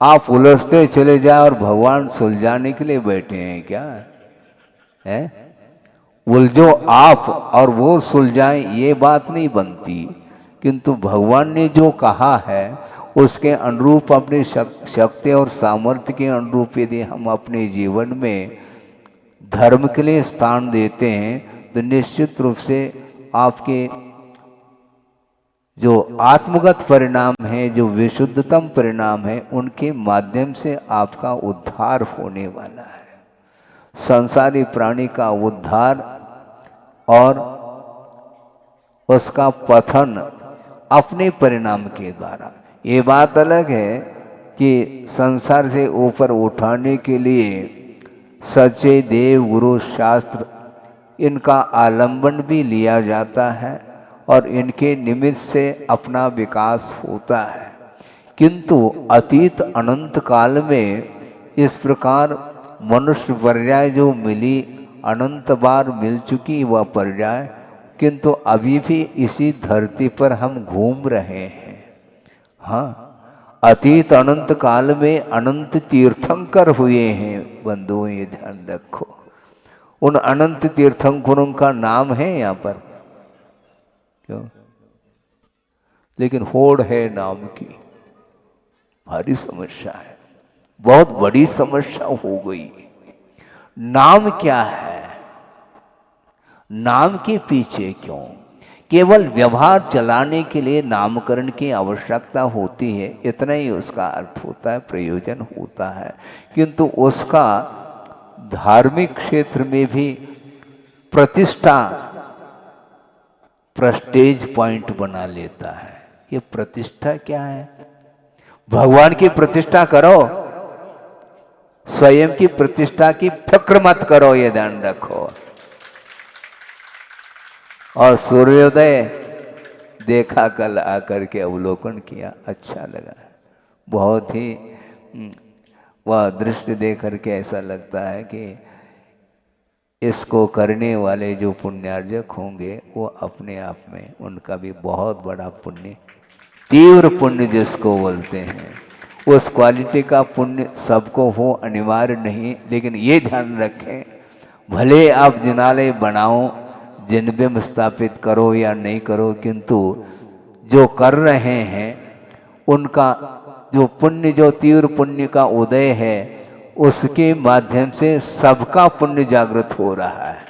आप उलझते चले जाए और भगवान सुलझाने के लिए बैठे हैं क्या है? उलझो आप और वो सुलझाएं, ये बात नहीं बनती। किंतु भगवान ने जो कहा है उसके अनुरूप, अपनी शक्ति और सामर्थ्य के अनुरूप यदि हम अपने जीवन में धर्म के लिए स्थान देते हैं, तो निश्चित रूप से आपके जो आत्मगत परिणाम है, जो विशुद्धतम परिणाम है, उनके माध्यम से आपका उद्धार होने वाला है। संसारी प्राणी का उद्धार और उसका पतन अपने परिणाम के द्वारा। ये बात अलग है कि संसार से ऊपर उठाने के लिए सच्चे देव गुरु शास्त्र इनका आलंबन भी लिया जाता है और इनके निमित्त से अपना विकास होता है। किंतु अतीत अनंत काल में इस प्रकार मनुष्य पर्याय जो मिली, अनंत बार मिल चुकी वह पर्याय, किंतु अभी भी इसी धरती पर हम घूम रहे हैं। हाँ, अतीत अनंत काल में अनंत तीर्थंकर हुए हैं बंधुओं, ये ध्यान रखो। उन अनंत तीर्थंकरों का नाम है यहाँ पर, क्यों? लेकिन होड़ है नाम की, भारी समस्या है, बहुत बड़ी समस्या हो गई। नाम क्या है? नाम के पीछे क्यों? केवल व्यवहार चलाने के लिए नामकरण की आवश्यकता होती है, इतना ही उसका अर्थ होता है, प्रयोजन होता है, किंतु उसका धार्मिक क्षेत्र में भी प्रतिष्ठा प्रेस्टीज पॉइंट बना लेता है। ये प्रतिष्ठा क्या है? भगवान की प्रतिष्ठा करो, स्वयं की प्रतिष्ठा की फिक्र मत करो, ये ध्यान रखो। और सूर्योदय देखा, कल आकर के अवलोकन किया, अच्छा लगा, बहुत ही वह दृश्य देख करके ऐसा लगता है कि इसको करने वाले जो पुण्यार्जक होंगे वो अपने आप में उनका भी बहुत बड़ा पुण्य, तीव्र पुण्य जिसको बोलते हैं, उस क्वालिटी का पुण्य सबको हो अनिवार्य नहीं। लेकिन ये ध्यान रखें, भले आप जिनालय बनाओ, जिनबिंब स्थापित करो या नहीं करो, किंतु जो कर रहे हैं उनका जो पुण्य, जो तीव्र पुण्य का उदय है, उसके माध्यम से सबका पुण्य जागृत हो रहा है।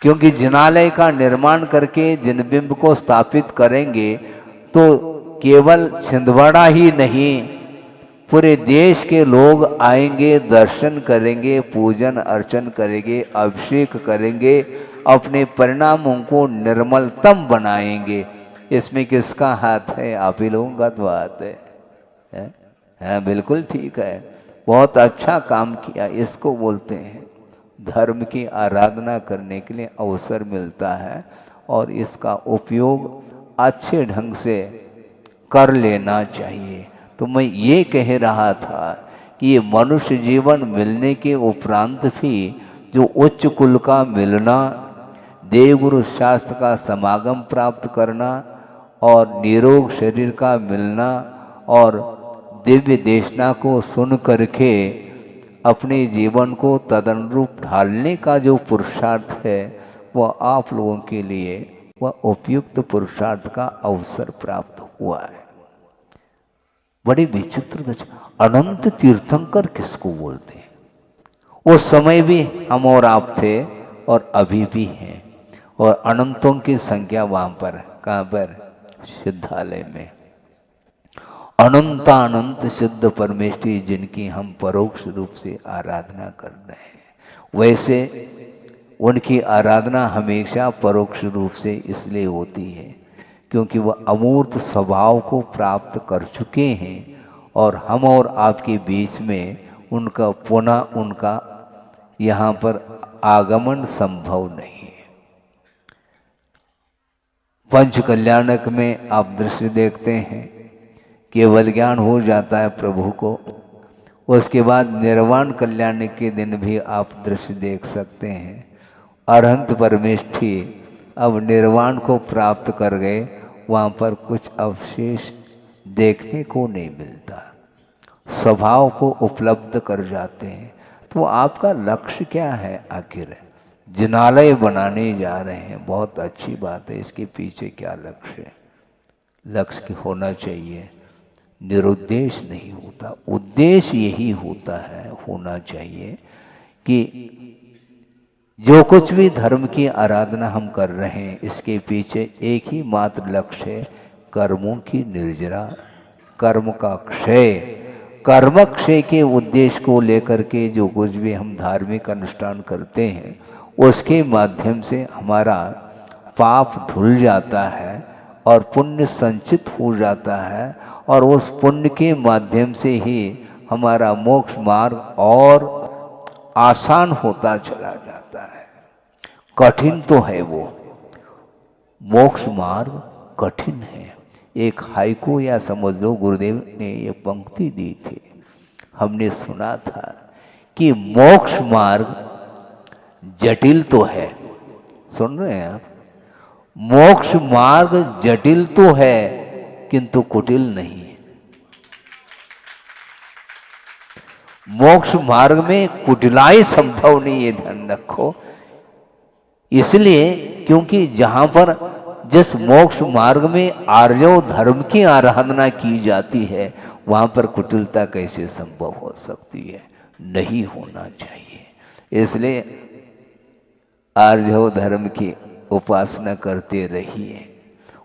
क्योंकि जिनालय का निर्माण करके जिनबिंब को स्थापित करेंगे तो केवल छिंदवाड़ा ही नहीं, पूरे देश के लोग आएंगे, दर्शन करेंगे, पूजन अर्चन करेंगे, अभिषेक करेंगे, अपने परिणामों को निर्मलतम बनाएंगे। इसमें किसका हाथ है? आप ही लोगों का तो हाथ है? बिल्कुल ठीक है, बहुत अच्छा काम किया। इसको बोलते हैं धर्म की आराधना करने के लिए अवसर मिलता है, और इसका उपयोग अच्छे ढंग से कर लेना चाहिए। तो मैं ये कह रहा था कि ये मनुष्य जीवन मिलने के उपरांत भी जो उच्च कुल का मिलना, देवगुरु शास्त्र का समागम प्राप्त करना, और निरोग शरीर का मिलना, और दिव्य देशना को सुन करके अपने जीवन को तदनुरूप ढालने का जो पुरुषार्थ है, वह आप लोगों के लिए वह उपयुक्त पुरुषार्थ का अवसर प्राप्त हुआ है। बड़ी विचित्र अनंत तीर्थंकर किसको बोलते हैं? वो समय भी हम और आप थे और अभी भी हैं, और अनंतों की संख्या वहां पर, कहां पर? सिद्धालय में। अनंतानंत सिद्ध परमेश्वरी जिनकी हम परोक्ष रूप से आराधना कर रहे हैं, वैसे उनकी आराधना हमेशा परोक्ष रूप से इसलिए होती है क्योंकि वह अमूर्त स्वभाव को प्राप्त कर चुके हैं, और हम और आपके बीच में उनका पुनः उनका यहाँ पर आगमन संभव नहीं है। पंच कल्याणक में आप दृश्य देखते हैं, केवल ज्ञान हो जाता है प्रभु को, उसके बाद निर्वाण कल्याण के दिन भी आप दृश्य देख सकते हैं। अरहंत परमेष्ठी अब निर्वाण को प्राप्त कर गए, वहाँ पर कुछ अवशेष देखने को नहीं मिलता, स्वभाव को उपलब्ध कर जाते हैं। तो आपका लक्ष्य क्या है? आखिर जिनालय बनाने जा रहे हैं, बहुत अच्छी बात है, इसके पीछे क्या लक्ष्य है? लक्ष्य होना चाहिए, निरुद्देश्य नहीं होता, उद्देश्य यही होता है, होना चाहिए कि जो कुछ भी धर्म की आराधना हम कर रहे हैं, इसके पीछे एक ही मात्र लक्ष्य है, कर्मों की निर्जरा, कर्म का क्षय। कर्म क्षय के उद्देश्य को लेकर के जो कुछ भी हम धार्मिक अनुष्ठान करते हैं, उसके माध्यम से हमारा पाप धुल जाता है और पुण्य संचित हो जाता है, और उस पुण्य के माध्यम से ही हमारा मोक्ष मार्ग और आसान होता चला जाता है। कठिन तो है वो, मोक्ष मार्ग कठिन है। एक हाइकू या समझ लो गुरुदेव ने ये पंक्ति दी थी, हमने सुना था कि मोक्ष मार्ग जटिल तो है, सुन रहे हैं आप? मोक्ष मार्ग जटिल तो है किंतु कुटिल नहीं है। मोक्ष मार्ग में कुटिलाई संभव नहीं है, ध्यान रखो। इसलिए क्योंकि जहां पर जिस मोक्ष मार्ग में आर्यों धर्म की आराधना की जाती है, वहां पर कुटिलता कैसे संभव हो सकती है? नहीं होना चाहिए। इसलिए आर्जव धर्म की उपासना करते रहिए।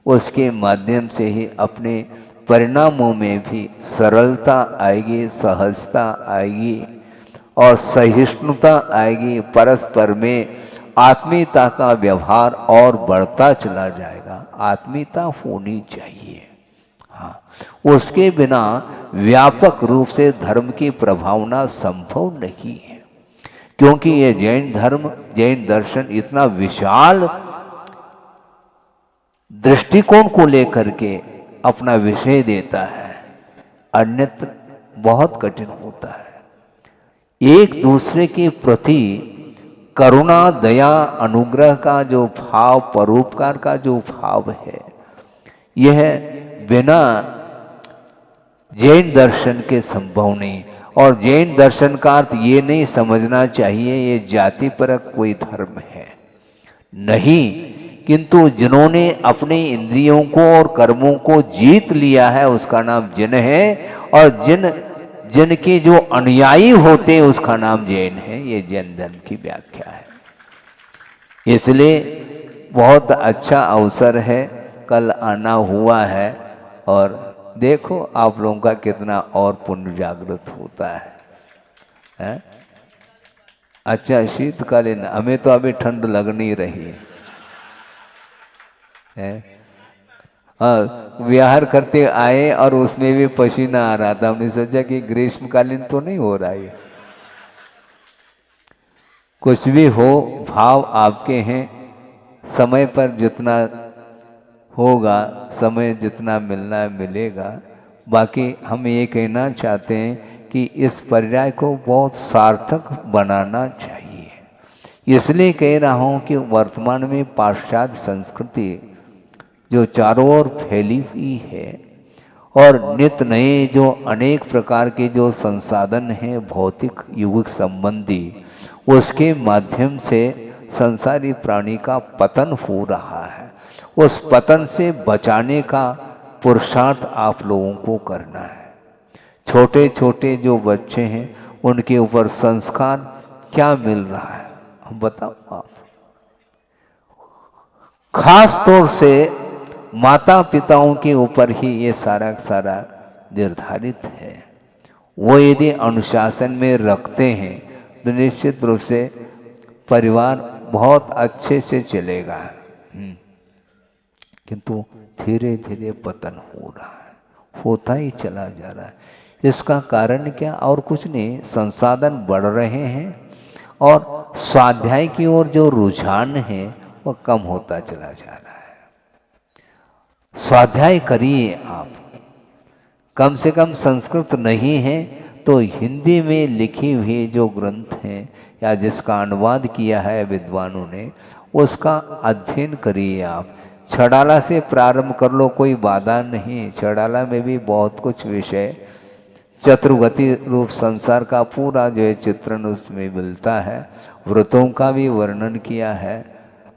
उसके माध्यम से ही अपने परिणामों में भी सरलता आएगी, सहजता आएगी और सहिष्णुता आएगी। परस्पर में आत्मीयता का व्यवहार और बढ़ता चला जाएगा। आत्मीयता होनी चाहिए। हाँ, उसके बिना व्यापक रूप से धर्म की प्रभावना संभव नहीं है, क्योंकि ये जैन धर्म, जैन दर्शन इतना विशाल दृष्टिकोण को लेकर के अपना विषय देता है, अन्यत्र बहुत कठिन होता है। एक दूसरे के प्रति करुणा, दया, अनुग्रह का जो भाव, परोपकार का जो भाव है, यह बिना जैन दर्शन के संभव नहीं। और जैन दर्शन का अर्थ ये नहीं समझना चाहिए ये जाति परक कोई धर्म है, नहीं, किंतु जिन्होंने अपने इंद्रियों को और कर्मों को जीत लिया है उसका नाम जिन है, और जिनके जो अनुयायी होते हैं उसका नाम जैन है। ये जैन धर्म की व्याख्या है। इसलिए बहुत अच्छा अवसर है, कल आना हुआ है और देखो आप लोगों का कितना और पुण्य जागृत होता है? अच्छा, शीतकालीन, हमें तो अभी ठंड लग नहीं रही है। हाँ, विहार करते आए और उसमें भी पसीना आ रहा था। हमने सोचा कि ग्रीष्मकालीन तो नहीं हो रहा है। कुछ भी हो, भाव आपके हैं। समय पर जितना होगा, समय जितना मिलना है मिलेगा। बाकी हम ये कहना चाहते हैं कि इस पर्याय को बहुत सार्थक बनाना चाहिए। इसलिए कह रहा हूँ कि वर्तमान में पाश्चात्य संस्कृति जो चारों ओर फैली हुई है और नित्य नए जो अनेक प्रकार के जो संसाधन हैं भौतिक युग संबंधी, उसके माध्यम से संसारी प्राणी का पतन हो रहा है। उस पतन से बचाने का पुरुषार्थ आप लोगों को करना है। छोटे छोटे जो बच्चे हैं उनके ऊपर संस्कार क्या मिल रहा है, हम बताओ आप। खास तौर से माता पिताओं के ऊपर ही ये सारा सारा निर्धारित है। वो यदि अनुशासन में रखते हैं तो निश्चित रूप से परिवार बहुत अच्छे से चलेगा। किंतु धीरे धीरे पतन हो रहा है, होता ही चला जा रहा है। इसका कारण क्या? और कुछ नहीं, संसाधन बढ़ रहे हैं और स्वाध्याय की ओर जो रुझान है वह कम होता चला जा रहा है। स्वाध्याय करिए आप, कम से कम संस्कृत नहीं है तो हिंदी में लिखी हुई जो ग्रंथ हैं या जिसका अनुवाद किया है विद्वानों ने, उसका अध्ययन करिए आप। छड़ाला से प्रारंभ कर लो, कोई बाधा नहीं। छड़ाला में भी बहुत कुछ विषय, चतुर्गति रूप संसार का पूरा जो है चित्रण उसमें मिलता है। व्रतों का भी वर्णन किया है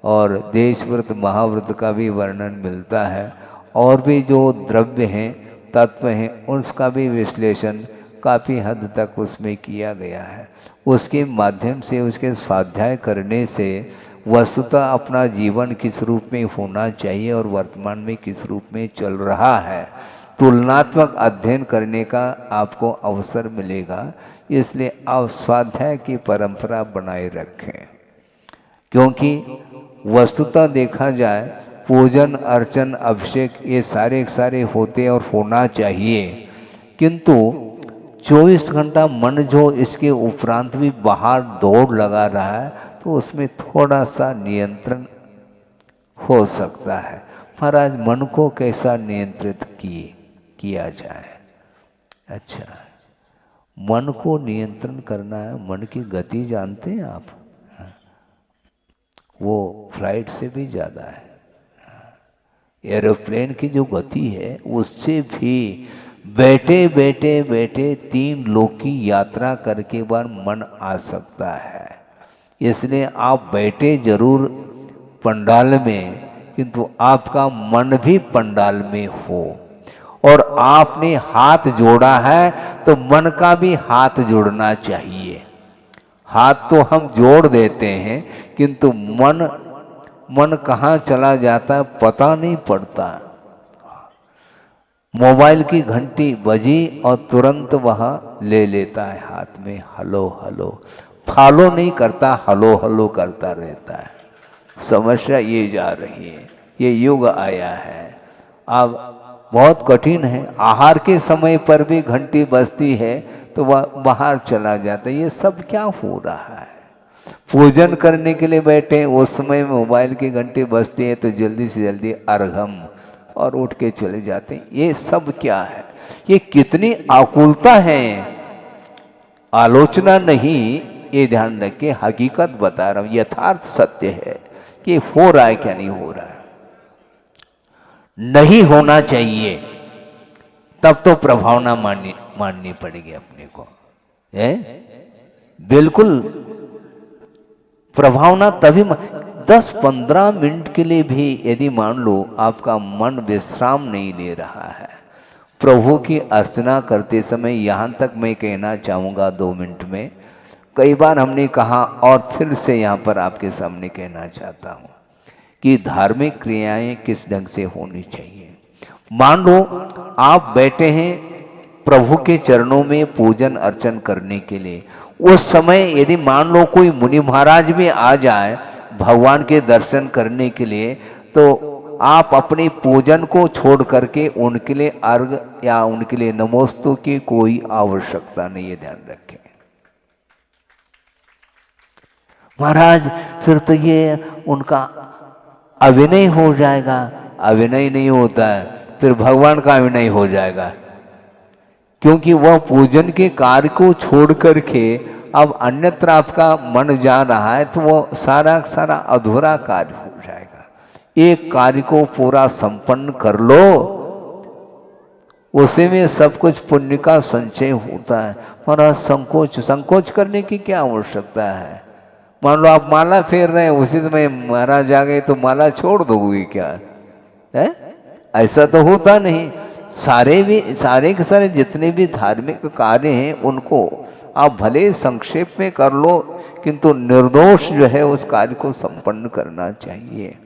और देश व्रत महाव्रत का भी वर्णन मिलता है, और भी जो द्रव्य हैं, तत्व हैं, उसका भी विश्लेषण काफ़ी हद तक उसमें किया गया है। उसके माध्यम से, उसके स्वाध्याय करने से वस्तुतः अपना जीवन किस रूप में होना चाहिए और वर्तमान में किस रूप में चल रहा है, तुलनात्मक अध्ययन करने का आपको अवसर मिलेगा। इसलिए आप स्वाध्याय की परंपरा बनाए रखें, क्योंकि वस्तुतः देखा जाए पूजन अर्चन अभिषेक ये सारे होते और होना चाहिए, किंतु 24 घंटा मन जो इसके उपरांत भी बाहर दौड़ लगा रहा है तो उसमें थोड़ा सा नियंत्रण हो सकता है। महाराज, मन को कैसा नियंत्रित किया जाए? अच्छा, मन को नियंत्रण करना है। मन की गति जानते हैं आप? वो फ्लाइट से भी ज़्यादा है। एरोप्लेन की जो गति है उससे भी बैठे बैठे 3 लोक की यात्रा करके बार मन आ सकता है। इसलिए आप बैठे जरूर पंडाल में, किंतु आपका मन भी पंडाल में हो। और आपने हाथ जोड़ा है तो मन का भी हाथ जोड़ना चाहिए। हाथ तो हम जोड़ देते हैं किंतु मन कहाँ चला जाता है पता नहीं पड़ता। मोबाइल की घंटी बजी और तुरंत वह ले लेता है हाथ में, हलो हलो, फॉलो नहीं करता, हलो हलो करता रहता है। समस्या ये जा रही है, ये युग आया है। अब बहुत कठिन है, आहार के समय पर भी घंटी बजती है तो वह बाहर चला जाता है। ये सब क्या हो रहा है? पूजन करने के लिए बैठे उस समय मोबाइल की घंटी बजती है तो जल्दी से जल्दी अर्घम और उठ के चले जाते हैं। ये सब क्या है? ये कितनी आकुलता है। आलोचना नहीं, ये ध्यान रखिए, हकीकत बता रहा हूं, यथार्थ सत्य है कि हो रहा है क्या नहीं हो रहा है। नहीं होना चाहिए तब तो प्रभावना माननी पड़ेगी अपने को, है बिल्कुल प्रभावना। तभी 10-15 मिनट के लिए भी यदि मान लो आपका मन विश्राम नहीं ले रहा है, प्रभु की अर्चना करते समय, यहाँ तक मैं कहना चाहूँगा 2 मिनट में, कई बार हमने कहा और फिर से यहाँ पर आपके सामने कहना चाहता हूँ कि धार्मिक क्रियाएं किस ढंग से होनी चाहिए। मान लो आप बैठे हैं प्रभु के चरणों में पूजन अर्चन करने के लिए, उस समय यदि मान लो कोई मुनि महाराज भी आ जाए भगवान के दर्शन करने के लिए, तो आप अपने पूजन को छोड़ करके उनके लिए अर्घ या उनके लिए नमोस्तु की कोई आवश्यकता नहीं है, ध्यान रखें। महाराज फिर तो ये उनका अभिनय हो जाएगा। अभिनय नहीं होता है, फिर भगवान का अभिनय हो जाएगा, क्योंकि वह पूजन के कार्य को छोड़ करके अब अन्यत्र आपका मन जा रहा है, तो वो सारा सारा अधूरा कार्य हो जाएगा। एक कार्य को पूरा संपन्न कर लो, उसी में सब कुछ पुण्य का संचय होता है। महाराज संकोच करने की क्या आवश्यकता है? मान लो आप माला फेर रहे हैं, उसी समय महाराज आ गए तो माला छोड़ दोगे क्या? है ऐसा तो होता नहीं। सारे के सारे जितने भी धार्मिक कार्य हैं उनको आप भले संक्षेप में कर लो, किंतु निर्दोष जो है उस कार्य को संपन्न करना चाहिए।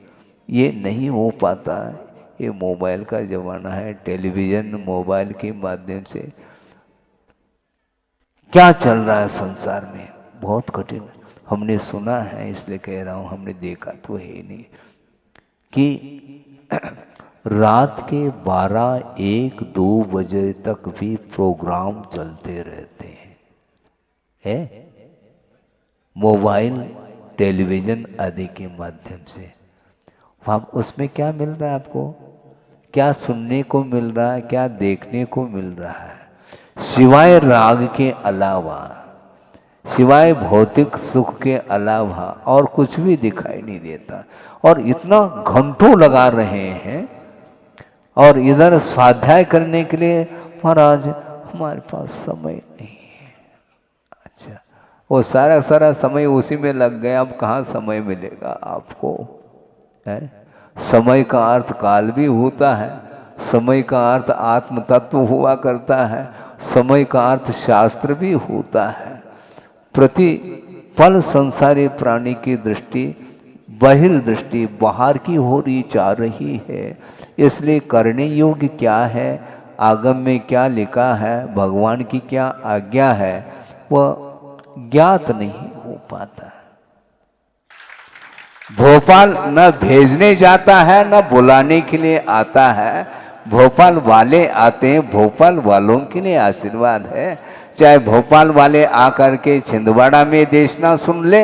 ये नहीं हो पाता है। ये मोबाइल का जमाना है, टेलीविजन मोबाइल के माध्यम से क्या चल रहा है संसार में, बहुत कठिन है। हमने सुना है इसलिए कह रहा हूं, हमने देखा तो है नहीं कि रात के 12-1-2 बजे तक भी प्रोग्राम चलते रहते हैं, मोबाइल टेलीविजन आदि के माध्यम से। आप उसमें क्या मिल रहा है आपको? क्या सुनने को मिल रहा है, क्या देखने को मिल रहा है? सिवाय राग के अलावा, सिवाय भौतिक सुख के अलावा और कुछ भी दिखाई नहीं देता। और इतना घंटों लगा रहे हैं, और इधर स्वाध्याय करने के लिए महाराज हमारे पास समय नहीं है। अच्छा, वो सारा समय उसी में लग गया, अब कहाँ समय मिलेगा आपको? है समय का अर्थ काल भी होता है, समय का अर्थ आत्म तत्व हुआ करता है, समय का अर्थ शास्त्र भी होता है। प्रति पल संसारी प्राणी की दृष्टि बहिर्दृष्टि बाहर की हो रही जा रही है। इसलिए करने योग्य क्या है, आगम में क्या लिखा है, भगवान की क्या आज्ञा है, वह ज्ञात नहीं हो पाता। भोपाल न भेजने जाता है न बुलाने के लिए आता है। भोपाल वाले आते हैं, भोपाल वालों के लिए आशीर्वाद है। चाहे भोपाल वाले आकर के छिंदवाड़ा में देशना सुन ले,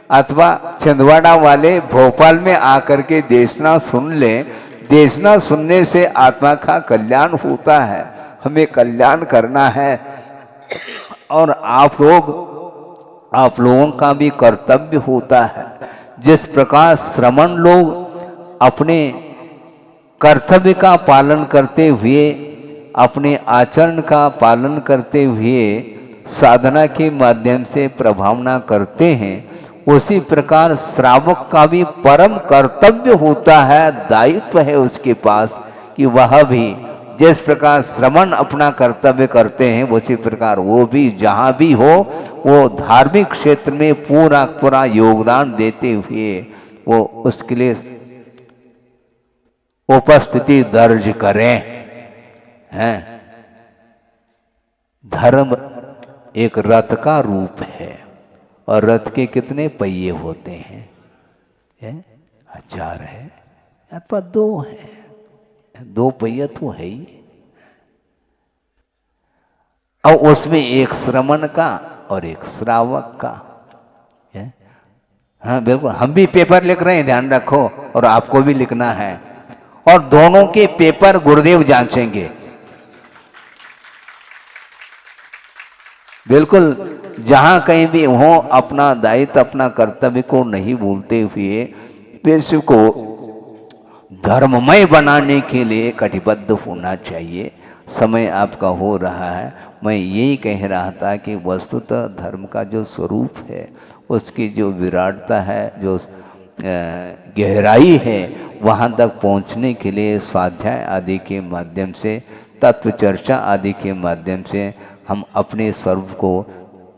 अथवा छिंदवाड़ा वाले भोपाल में आकर के देशना सुन ले। देशना सुनने से आत्मा का कल्याण होता है, हमें कल्याण करना है। और आप लोगों का भी कर्तव्य होता है। जिस प्रकार श्रमण लोग अपने कर्तव्य का पालन करते हुए, अपने आचरण का पालन करते हुए साधना के माध्यम से प्रभावना करते हैं, उसी प्रकार श्रावक का भी परम कर्तव्य होता है, दायित्व है उसके पास कि वह भी जिस प्रकार श्रवण अपना कर्तव्य करते हैं उसी प्रकार वो भी जहाँ भी हो वो धार्मिक क्षेत्र में पूरा पूरा योगदान देते हुए वो उसके लिए उपस्थिति दर्ज करें। हैं, धर्म एक रथ का रूप है और रथ के कितने पहिए होते हैं? 1000 है अथवा 2 है, 2 पहिया तो है ही। और उसमें एक श्रमण का और एक श्रावक का है? हाँ बिल्कुल, हम भी पेपर लिख रहे हैं, ध्यान रखो, और आपको भी लिखना है, और दोनों के पेपर गुरुदेव जांचेंगे। बिल्कुल, जहां कहीं भी हो अपना दायित्व अपना कर्तव्य को नहीं भूलते हुए विश्व को धर्ममय बनाने के लिए कटिबद्ध होना चाहिए। समय आपका हो रहा है। मैं यही कह रहा था कि वस्तुतः धर्म का जो स्वरूप है, उसकी जो विराटता है, जो गहराई है, वहाँ तक पहुँचने के लिए स्वाध्याय आदि के माध्यम से, तत्व चर्चा आदि के माध्यम से हम अपने स्वरूप को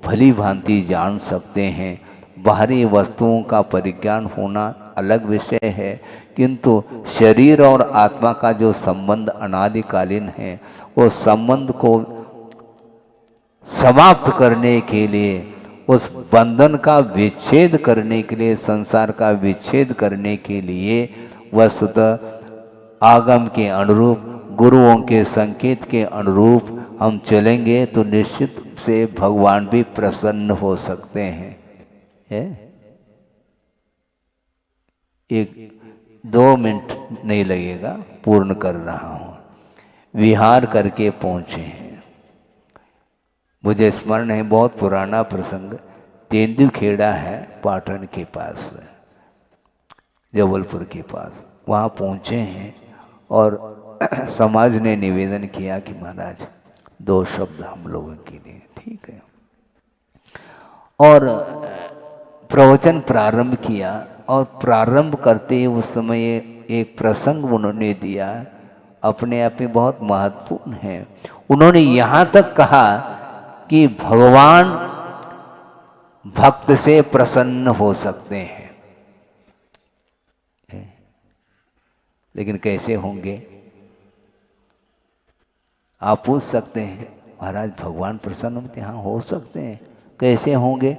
भली भांति जान सकते हैं। बाहरी वस्तुओं का परिज्ञान होना अलग विषय है, किंतु शरीर और आत्मा का जो संबंध अनादिकालीन है, वो संबंध को समाप्त करने के लिए, उस बंधन का विच्छेद करने के लिए, संसार का विच्छेद करने के लिए वस्तुतः आगम के अनुरूप, गुरुओं के संकेत के अनुरूप हम चलेंगे तो निश्चित से भगवान भी प्रसन्न हो सकते हैं। 1-2 मिनट नहीं लगेगा, पूर्ण कर रहा हूं। विहार करके पहुंचे हैं। मुझे स्मरण है, बहुत पुराना प्रसंग, तेंदुखेड़ा है पाटन के पास, जबलपुर के पास, वहाँ पहुँचे हैं और समाज ने निवेदन किया कि महाराज 2 शब्द हम लोगों के लिए। ठीक है, और प्रवचन प्रारंभ किया, और प्रारंभ करते ही उस समय एक प्रसंग उन्होंने दिया, अपने आप में बहुत महत्वपूर्ण है। उन्होंने यहाँ तक कहा कि भगवान भक्त से प्रसन्न हो सकते हैं, लेकिन कैसे होंगे? आप पूछ सकते हैं, महाराज भगवान प्रसन्न होते हैं? हाँ, हो सकते हैं। कैसे होंगे?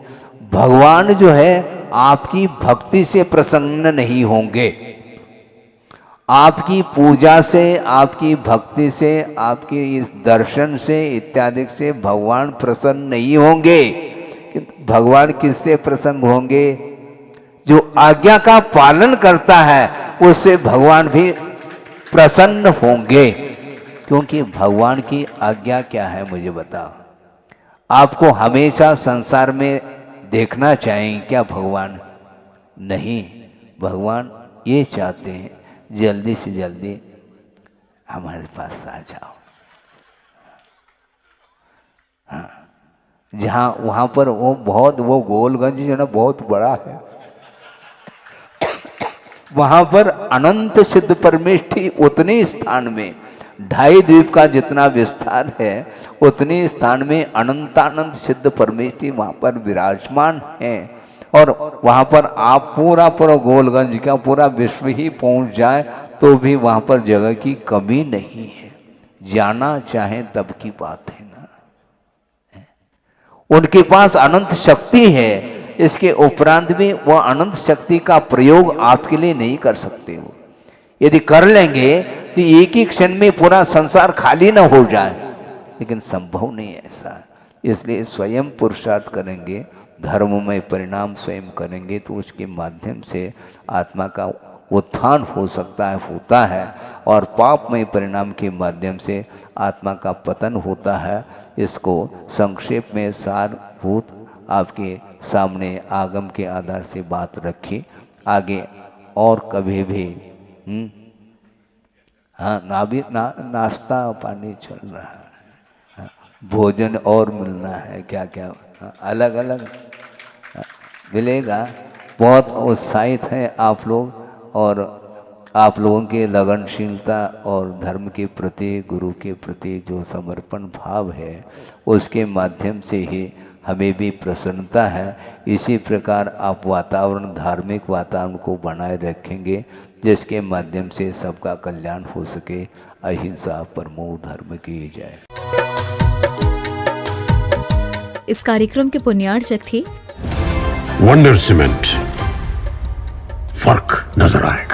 भगवान जो है आपकी भक्ति से प्रसन्न नहीं होंगे, आपकी पूजा से, आपकी भक्ति से, आपके इस दर्शन से इत्यादि से भगवान प्रसन्न नहीं होंगे। भगवान किससे प्रसन्न होंगे? जो आज्ञा का पालन करता है उससे भगवान भी प्रसन्न होंगे। क्योंकि भगवान की आज्ञा क्या है मुझे बताओ? आपको हमेशा संसार में देखना चाहिए क्या भगवान? नहीं, भगवान ये चाहते हैं जल्दी से जल्दी हमारे पास आ जाओ। हाँ, जहाँ वहाँ पर वो गोलगंज जो ना बहुत बड़ा है, वहाँ पर अनंत सिद्ध परमेष्ठी उतने स्थान में, 2.5 द्वीप का जितना विस्तार है उतने स्थान में अनंतानंत सिद्ध परमेष्ठी वहाँ पर विराजमान है। और वहाँ पर आप पूरा गोलगंज का पूरा विश्व ही पहुँच जाए तो भी वहाँ पर जगह की कमी नहीं है। जाना चाहे तब की बात है ना। उनके पास अनंत शक्ति है, इसके उपरांत भी वह अनंत शक्ति का प्रयोग आपके लिए नहीं कर सकते हो। यदि कर लेंगे तो एक ही क्षण में पूरा संसार खाली ना हो जाए, लेकिन संभव नहीं ऐसा। इसलिए स्वयं पुरुषार्थ करेंगे, धर्ममय परिणाम स्वयं करेंगे तो उसके माध्यम से आत्मा का उत्थान हो सकता है, होता है, और पापमय परिणाम के माध्यम से आत्मा का पतन होता है। इसको संक्षेप में सारभूत आपके सामने आगम के आधार से बात रखी। आगे और कभी भी हाँ, नाश्ता पानी चल रहा है, हाँ, भोजन और मिलना है, क्या क्या अलग अलग मिलेगा। बहुत उत्साहित हैं आप लोग और आप लोगों के लगनशीलता और धर्म के प्रति, गुरु के प्रति जो समर्पण भाव है, उसके माध्यम से ही हमें भी प्रसन्नता है। इसी प्रकार आप वातावरण, धार्मिक वातावरण को बनाए रखेंगे, जिसके माध्यम से सबका कल्याण हो सके। अहिंसा परमो धर्म की जय। इस कार्यक्रम के पुण्यार्चक थे वंडर सीमेंट, फर्क नजर आएगा।